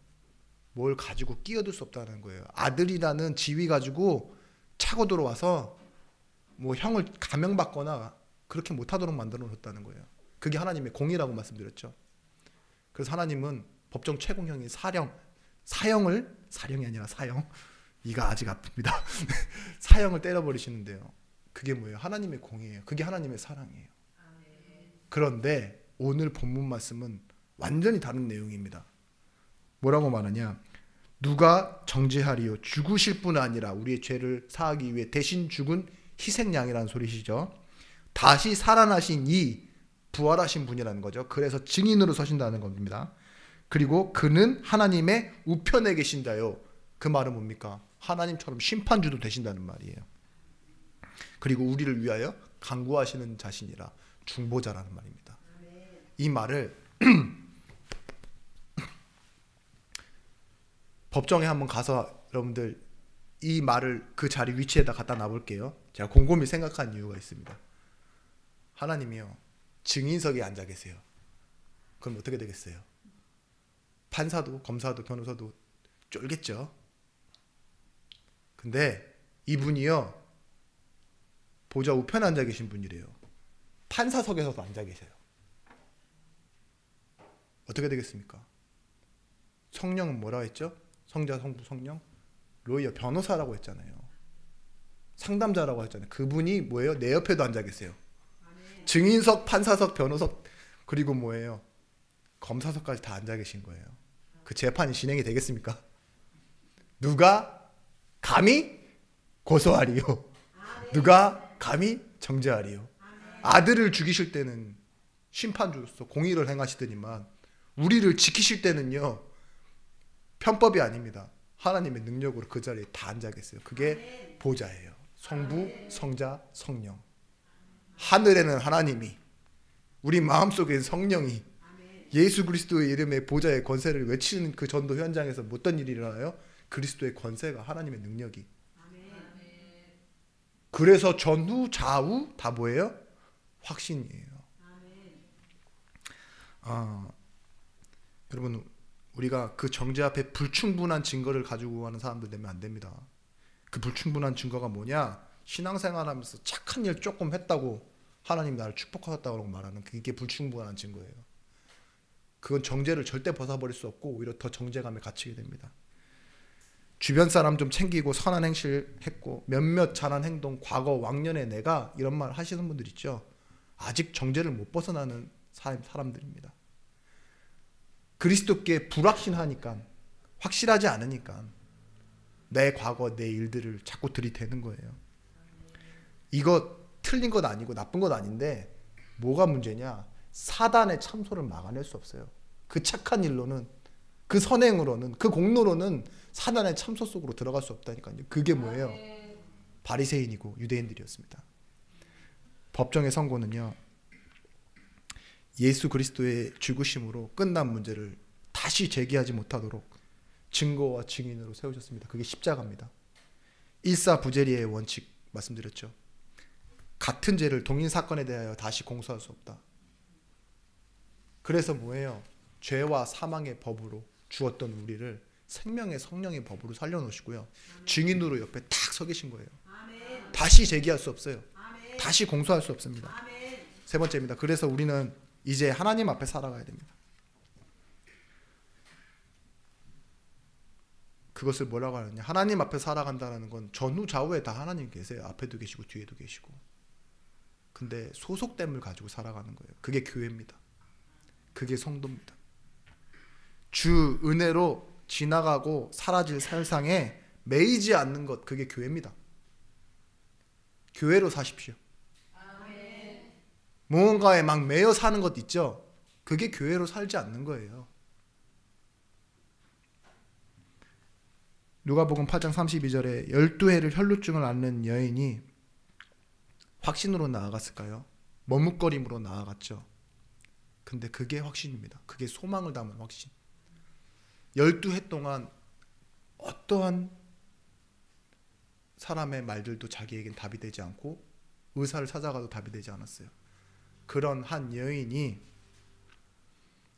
뭘 가지고 끼어들 수 없다는 거예요. 아들이라는 지위 가지고 차고 들어와서 뭐 형을 감형받거나 그렇게 못하도록 만들어 놓았다는 거예요. 그게 하나님의 공의라고 말씀드렸죠. 그래서 하나님은 법정 최고형인 사형이 아니라 사형, 이가 아직 아픕니다. 사형을 때려버리시는데요. 그게 뭐예요? 하나님의 공의예요. 그게 하나님의 사랑이에요. 그런데 오늘 본문 말씀은 완전히 다른 내용입니다. 뭐라고 말하냐? 누가 정죄하리요 죽으실 뿐 아니라 우리의 죄를 사하기 위해 대신 죽은 희생양이라는 소리시죠. 다시 살아나신 이 부활하신 분이라는 거죠. 그래서 증인으로 서신다는 겁니다. 그리고 그는 하나님의 우편에 계신다요. 그 말은 뭡니까? 하나님처럼 심판주도 되신다는 말이에요. 그리고 우리를 위하여 간구하시는 자신이라, 중보자라는 말입니다. 이 말을 법정에 한번 가서 여러분들 이 말을 그 자리 위치에다 갖다 놔볼게요. 제가 곰곰이 생각한 이유가 있습니다. 하나님이요, 증인석에 앉아 계세요. 그럼 어떻게 되겠어요? 판사도 검사도 변호사도 쫄겠죠. 근데 이분이요, 보좌 우편에 앉아 계신 분이래요. 판사석에서도 앉아 계세요. 어떻게 되겠습니까? 성령은 뭐라고 했죠? 성자, 성부, 성령? 로이어, 변호사라고 했잖아요. 상담자라고 했잖아요. 그분이 뭐예요? 내 옆에도 앉아 계세요. 증인석, 판사석, 변호석, 그리고 뭐예요? 검사석까지 다 앉아 계신 거예요. 그 재판이 진행이 되겠습니까? 누가 감히 고소하리요? 누가 감히 정죄하리요? 아들을 죽이실 때는 심판주로서 공의를 행하시더니만 우리를 지키실 때는요, 편법이 아닙니다. 하나님의 능력으로 그 자리에 다 앉아 계세요. 그게 보좌예요. 성부, 성자, 성령. 하늘에는 하나님이, 우리 마음속에 성령이 예수 그리스도의 이름의 보좌의 권세를 외치는 그 전도 현장에서 어떤 일이 일어나요? 그리스도의 권세가, 하나님의 능력이. 그래서 전후 좌우 다 뭐예요? 확신이에요. 여러분, 우리가 그 정죄 앞에 불충분한 증거를 가지고 가는 사람들 되면 안 됩니다. 그 불충분한 증거가 뭐냐? 신앙생활하면서 착한 일 조금 했다고 하나님 나를 축복하셨다고 말하는, 그게 불충분한 증거예요. 그건 정죄를 절대 벗어버릴 수 없고 오히려 더 정죄감에 갇히게 됩니다. 주변 사람 좀 챙기고 선한 행실 했고 몇몇 잘한 행동, 과거 왕년에 내가, 이런 말 하시는 분들 있죠. 아직 정죄를 못 벗어나는 사람들입니다. 그리스도께 불확신하니까, 확실하지 않으니까 내 과거, 내 일들을 자꾸 들이대는 거예요. 이거 틀린 것 아니고 나쁜 것 아닌데 뭐가 문제냐? 사단의 참소를 막아낼 수 없어요. 그 착한 일로는, 그 선행으로는, 그 공로로는 사단의 참소 속으로 들어갈 수 없다니까요. 그게 뭐예요? 바리새인이고 유대인들이었습니다. 법정의 선고는요, 예수 그리스도의 죽으심으로 끝난 문제를 다시 제기하지 못하도록 증거와 증인으로 세우셨습니다. 그게 십자가입니다. 일사부재리의 원칙 말씀드렸죠. 같은 죄를 동일 사건에 대하여 다시 공소할 수 없다. 그래서 뭐예요? 죄와 사망의 법으로 주었던 우리를 생명의 성령의 법으로 살려놓으시고요. 증인으로 옆에 탁 서 계신 거예요. 다시 제기할 수 없어요. 다시 공소할 수 없습니다. 세 번째입니다. 그래서 우리는 이제 하나님 앞에 살아가야 됩니다. 그것을 뭐라고 하느냐? 하나님 앞에 살아간다는 건 전후 좌우에 다 하나님 계세요. 앞에도 계시고 뒤에도 계시고. 근데 소속됨을 가지고 살아가는 거예요. 그게 교회입니다. 그게 성도입니다. 주 은혜로 지나가고 사라질 세상에 매이지 않는 것, 그게 교회입니다. 교회로 사십시오. 무언가에 막 매여 사는 것 있죠? 그게 교회로 살지 않는 거예요. 누가복음 8장 32절에 12해를 혈루증을 앓는 여인이 확신으로 나아갔을까요? 머뭇거림으로 나아갔죠. 근데 그게 확신입니다. 그게 소망을 담은 확신. 12해 동안 어떠한 사람의 말들도 자기에겐 답이 되지 않고 의사를 찾아가도 답이 되지 않았어요. 그런 한 여인이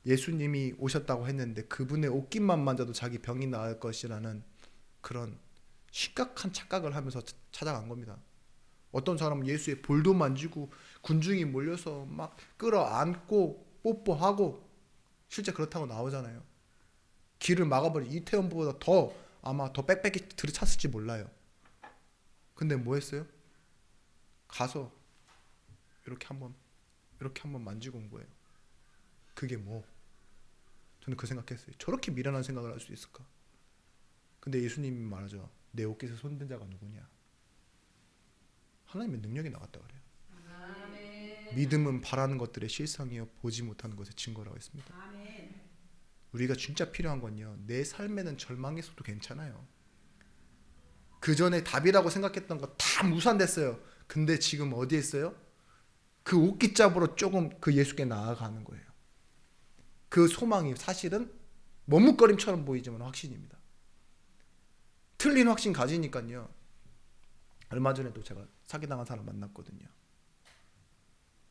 예수님이 오셨다고 했는데 그분의 옷깃만 만져도 자기 병이 나을 것이라는 그런 심각한 착각을 하면서 찾아간 겁니다. 어떤 사람은 예수의 볼도 만지고 군중이 몰려서 막 끌어안고 뽀뽀하고 실제 그렇다고 나오잖아요. 길을 막아버린 이태원보다 더 아마 더 빽빽히 들이찼을지 몰라요. 근데 뭐 했어요? 가서 이렇게 한번 만지고 온 거예요. 그게 뭐? 저는 그 생각했어요. 저렇게 미련한 생각을 할 수 있을까? 근데 예수님이 말하죠. 내 옷깃에 손댄 자가 누구냐? 하나님의 능력이 나갔다 그래요. 믿음은 바라는 것들의 실상이요 보지 못하는 것의 증거라고 했습니다. 우리가 진짜 필요한 건요. 내 삶에는 절망했어도 괜찮아요. 그 전에 답이라고 생각했던 거 다 무산됐어요. 근데 지금 어디에 있어요? 그 옷깃잡으로 조금 그 예수께 나아가는 거예요. 그 소망이 사실은 머뭇거림처럼 보이지만 확신입니다. 틀린 확신 가지니까요. 얼마 전에도 제가 사기당한 사람 만났거든요.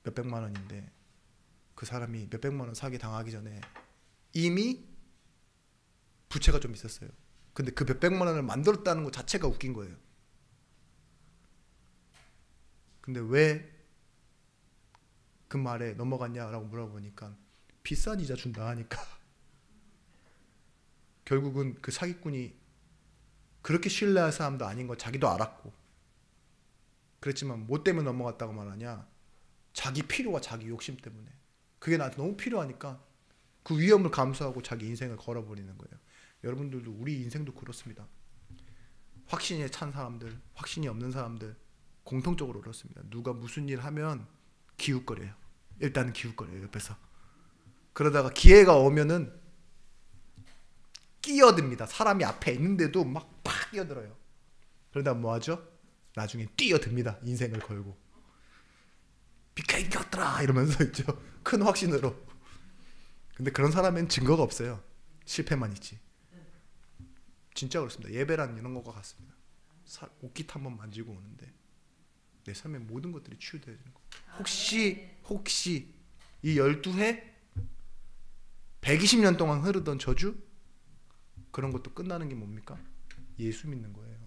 몇백만 원인데 그 사람이 몇백만 원 사기 당하기 전에 이미 부채가 좀 있었어요. 근데 그 몇백만 원을 만들었다는 것 자체가 웃긴 거예요. 근데 왜 그 말에 넘어갔냐라고 물어보니까 비싼 이자 준다 하니까 결국은 그 사기꾼이 그렇게 신뢰할 사람도 아닌 거 자기도 알았고 그랬지만 뭐 때문에 넘어갔다고 말하냐? 자기 필요와 자기 욕심 때문에. 그게 나한테 너무 필요하니까 그 위험을 감수하고 자기 인생을 걸어버리는 거예요. 여러분들도 우리 인생도 그렇습니다. 확신에 찬 사람들, 확신이 없는 사람들 공통적으로 그렇습니다. 누가 무슨 일 하면 기웃거려요. 일단은 기웃거려요. 옆에서. 그러다가 기회가 오면은 끼어듭니다. 사람이 앞에 있는데도 막 끼어들어요. 그러다 뭐 하죠? 나중에 뛰어듭니다. 인생을 걸고. 비켜 이겼더라 이러면서 있죠. 큰 확신으로. 근데 그런 사람엔 증거가 없어요. 실패만 있지. 진짜 그렇습니다. 예배란 이런 것과 같습니다. 옷깃 한번 만지고 오는데 내 삶의 모든 것들이 치유되어지는 거. 혹시 이 12해 120년 동안 흐르던 저주 그런 것도 끝나는 게 뭡니까? 예수 믿는 거예요.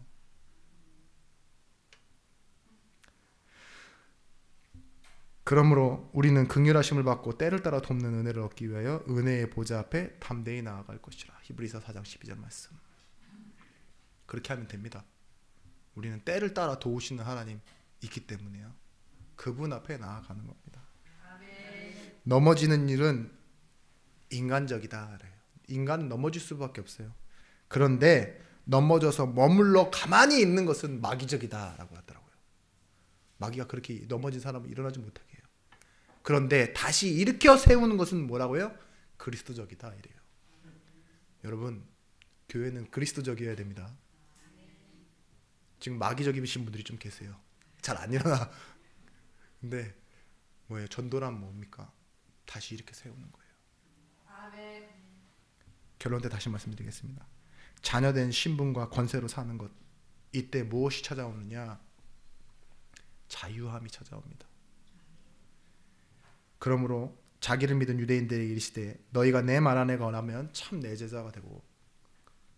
그러므로 우리는 긍휼하심을 받고 때를 따라 돕는 은혜를 얻기 위하여 은혜의 보좌 앞에 담대히 나아갈 것이라. 히브리서 4장 12절 말씀. 그렇게 하면 됩니다. 우리는 때를 따라 도우시는 하나님 있기 때문에요. 그분 앞에 나아가는 겁니다. 넘어지는 일은 인간적이다. 인간은 넘어질 수밖에 없어요. 그런데 넘어져서 머물러 가만히 있는 것은 마귀적이다라고 하더라고요. 마귀가 그렇게 넘어진 사람을 일어나지 못하게 해요. 그런데 다시 일으켜 세우는 것은 뭐라고요? 그리스도적이다 이래요. 여러분, 교회는 그리스도적이어야 됩니다. 지금 마귀적이신 분들이 좀 계세요. 잘 안 일어나. 근데 뭐예요? 전도란 뭡니까? 다시 이렇게 세우는 거예요. 아멘. 결론 때 다시 말씀드리겠습니다. 자녀된 신분과 권세로 사는 것, 이때 무엇이 찾아오느냐? 자유함이 찾아옵니다. 그러므로 자기를 믿은 유대인들에게 이르시되 너희가 내 말 안에 거하면 참 내 제자가 되고,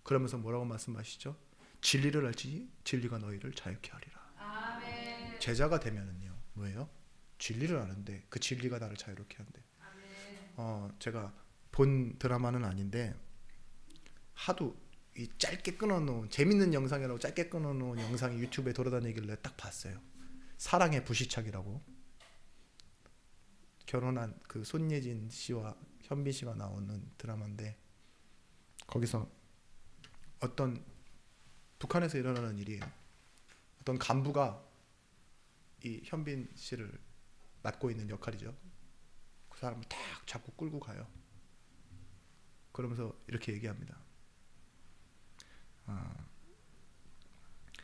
그러면서 뭐라고 말씀하시죠? 진리를 알지 진리가 너희를 자유케 하리라. 아멘. 제자가 되면은요 뭐예요? 진리를 아는데 그 진리가 나를 자유롭게 한대. 아멘. 제가 본 드라마는 아닌데 하도 이 짧게 끊어놓은 재밌는 영상이라고 짧게 끊어놓은 영상이 유튜브에 돌아다니길래 딱 봤어요. 사랑의 부시착이라고, 결혼한 그 손예진 씨와 현빈 씨가 나오는 드라마인데, 거기서 어떤 북한에서 일어나는 일이에요. 어떤 간부가 이 현빈 씨를 맡고 있는 역할이죠. 그 사람을 딱 잡고 끌고 가요. 그러면서 이렇게 얘기합니다.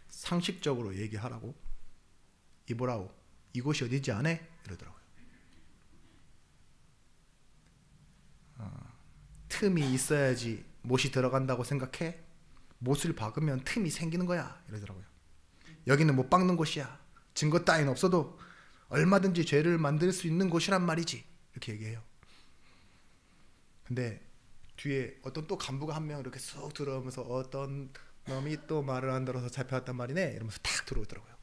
상식적으로 얘기하라고, 이보라오 이곳이 어디지 않아? 이러더라고요. 틈이 있어야지 못이 들어간다고 생각해? 못을 박으면 틈이 생기는 거야 이러더라고요. 여기는 못 박는 곳이야. 증거 따윈 없어도 얼마든지 죄를 만들 수 있는 곳이란 말이지, 이렇게 얘기해요. 근데 뒤에 어떤 또 간부가 한 명 이렇게 쑥 들어오면서 어떤 놈이 또 말을 안 들어서 잡혀왔단 말이네 이러면서 탁 들어오더라고요.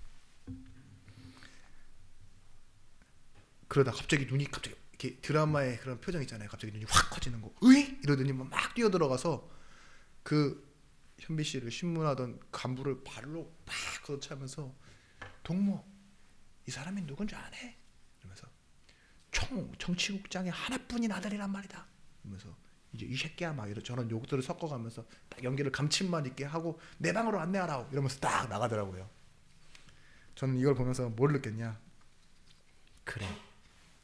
그러다 갑자기 눈이 갑자기 이렇게 드라마의 그런 표정 있잖아요. 갑자기 눈이 확 커지는 거. 으이! 이러더니 막 뛰어들어가서 그 현비 씨를 신문하던 간부를 발로 팍 걷어차면서 동무 이 사람이 누군지 아네? 이러면서 정치국장의 하나뿐인 아들이란 말이다. 이러면서 이제 이 새끼야 막 이런 저런 욕들을 섞어가면서 딱 연기를 감칠맛 있게 하고 내 방으로 안내하라 이러면서 딱 나가더라고요. 저는 이걸 보면서 뭘 느꼈냐? 그래,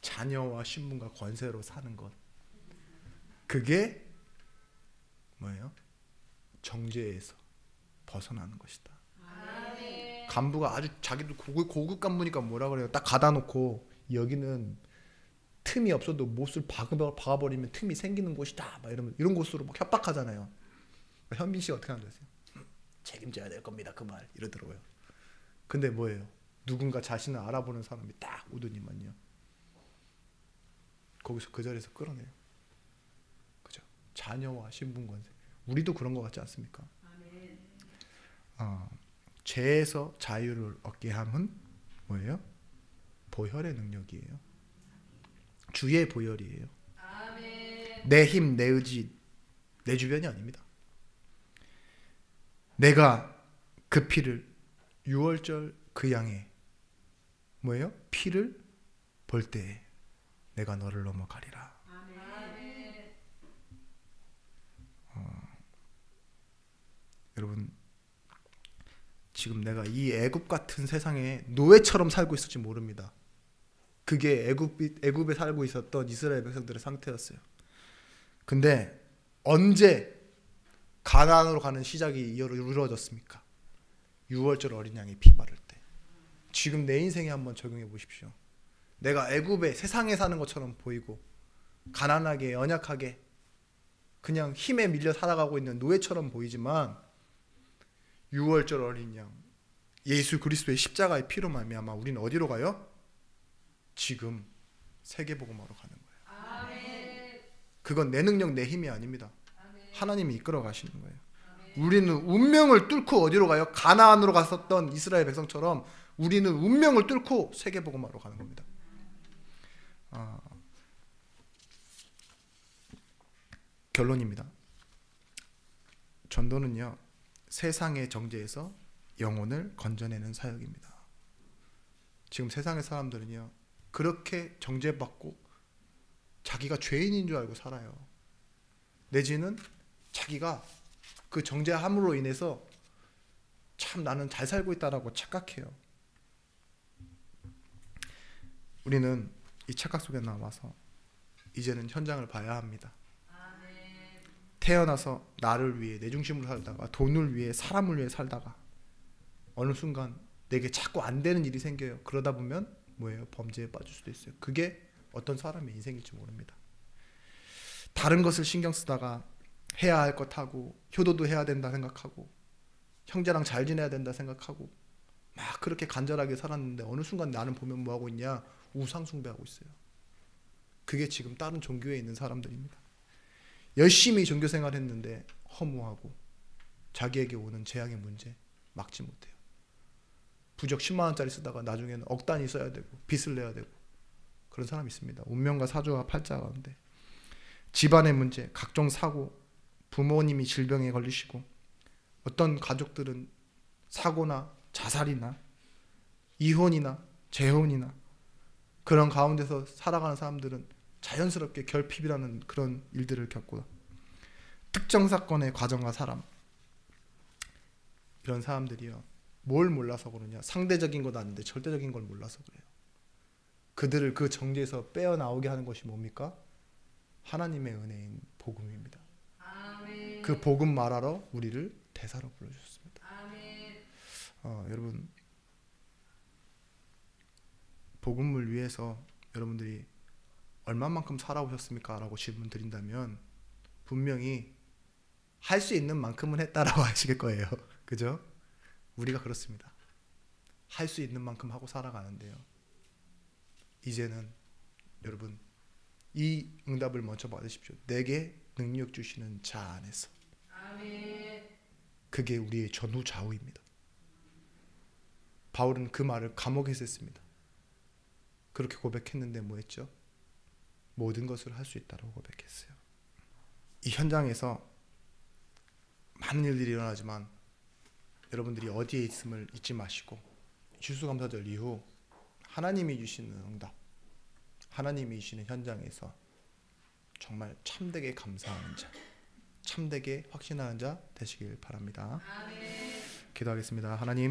자녀와 신분과 권세로 사는 것, 그게 뭐예요? 정죄에서 벗어나는 것이다. 아멘. 간부가 아주 자기도 고급 간부니까 뭐라 그래요? 딱 가다 놓고 여기는 틈이 없어도 못을 박아버리면 틈이 생기는 곳이다. 막 이런 곳으로 막 협박하잖아요. 현빈 씨가 어떻게 하는 거였어요? 책임져야 될 겁니다. 그 말 이러더라고요. 근데 뭐예요? 누군가 자신을 알아보는 사람이 딱 오더니만요. 거기서 그 자리에서 끌어내요. 그죠? 자녀와 신분 권세. 우리도 그런 것 같지 않습니까? 아멘. 죄에서 자유를 얻게 함은 뭐예요? 보혈의 능력이에요. 주의 보혈이에요. 아멘. 내 힘, 내 의지, 내 주변이 아닙니다. 내가 그 피를 6월절 그 양의 뭐예요? 피를 볼 때에 내가 너를 넘어가리라. 아멘. 여러분, 지금 내가 이 애굽 같은 세상에 노예처럼 살고 있을지 모릅니다. 그게 애굽에 살고 있었던 이스라엘 백성들의 상태였어요. 근데 언제 가나안으로 가는 시작이 이루어졌습니까? 6월절 어린 양이 피 바를 때. 지금 내 인생에 한번 적용해 보십시오. 내가 애굽에 세상에 사는 것처럼 보이고 가난하게 연약하게 그냥 힘에 밀려 살아가고 있는 노예처럼 보이지만 6월절 어린 양 예수 그리스도의 십자가의 피로 말미암아 우리는 어디로 가요? 지금 세계복음화로 가는 거예요. 아멘. 그건 내 능력 내 힘이 아닙니다. 아멘. 하나님이 이끌어 가시는 거예요. 아멘. 우리는 운명을 뚫고 어디로 가요? 가나안으로 갔었던 이스라엘 백성처럼 우리는 운명을 뚫고 세계복음화로 가는 겁니다. 결론입니다. 전도는요, 세상의 정죄에서 영혼을 건져내는 사역입니다. 지금 세상의 사람들은요, 그렇게 정죄받고 자기가 죄인인 줄 알고 살아요. 내지는 자기가 그 정죄함으로 인해서 참 나는 잘 살고 있다라고 착각해요. 우리는 이 착각 속에 나와서 이제는 현장을 봐야 합니다. 아멘. 태어나서 나를 위해 내 중심으로 살다가 돈을 위해 사람을 위해 살다가 어느 순간 내게 자꾸 안 되는 일이 생겨요. 그러다 보면 뭐예요? 범죄에 빠질 수도 있어요. 그게 어떤 사람의 인생일지 모릅니다. 다른 것을 신경 쓰다가 해야 할 것 하고 효도도 해야 된다 생각하고 형제랑 잘 지내야 된다 생각하고 막 그렇게 간절하게 살았는데 어느 순간 나는 보면 뭐하고 있냐? 우상 숭배하고 있어요. 그게 지금 다른 종교에 있는 사람들입니다. 열심히 종교 생활했는데 허무하고 자기에게 오는 재앙의 문제 막지 못해요. 부적 10만 원짜리 쓰다가 나중에는 억 단위 써야 되고 빚을 내야 되고 그런 사람이 있습니다. 운명과 사주와 팔자 가운데 집안의 문제, 각종 사고, 부모님이 질병에 걸리시고 어떤 가족들은 사고나 자살이나 이혼이나 재혼이나 그런 가운데서 살아가는 사람들은 자연스럽게 결핍이라는 그런 일들을 겪고 특정 사건의 과정과 사람 이런 사람들이요. 뭘 몰라서 그러냐? 상대적인 것 아닌데 절대적인 걸 몰라서 그래요. 그들을 그 정죄에서 빼어나오게 하는 것이 뭡니까? 하나님의 은혜인 복음입니다. 아멘. 그 복음 말하러 우리를 대사로 불러주셨습니다. 아멘. 여러분 복음을 위해서 여러분들이 얼마만큼 살아오셨습니까? 라고 질문 드린다면 분명히 할 수 있는 만큼은 했다라고 하실 거예요. 그죠? 우리가 그렇습니다. 할 수 있는 만큼 하고 살아가는데요. 이제는 여러분 이 응답을 먼저 받으십시오. 내게 능력 주시는 자 안에서. 아멘. 그게 우리의 전후좌우입니다. 바울은 그 말을 감옥에서 했습니다. 그렇게 고백했는데 뭐 했죠? 모든 것을 할 수 있다고 고백했어요. 이 현장에서 많은 일들이 일어나지만 여러분들이 어디에 있음을 잊지 마시고 추수감사절 이후 하나님이 주시는 응답, 하나님이 주시는 현장에서 정말 참되게 감사하는 자, 참되게 확신하는 자 되시길 바랍니다. 아멘. 기도하겠습니다. 하나님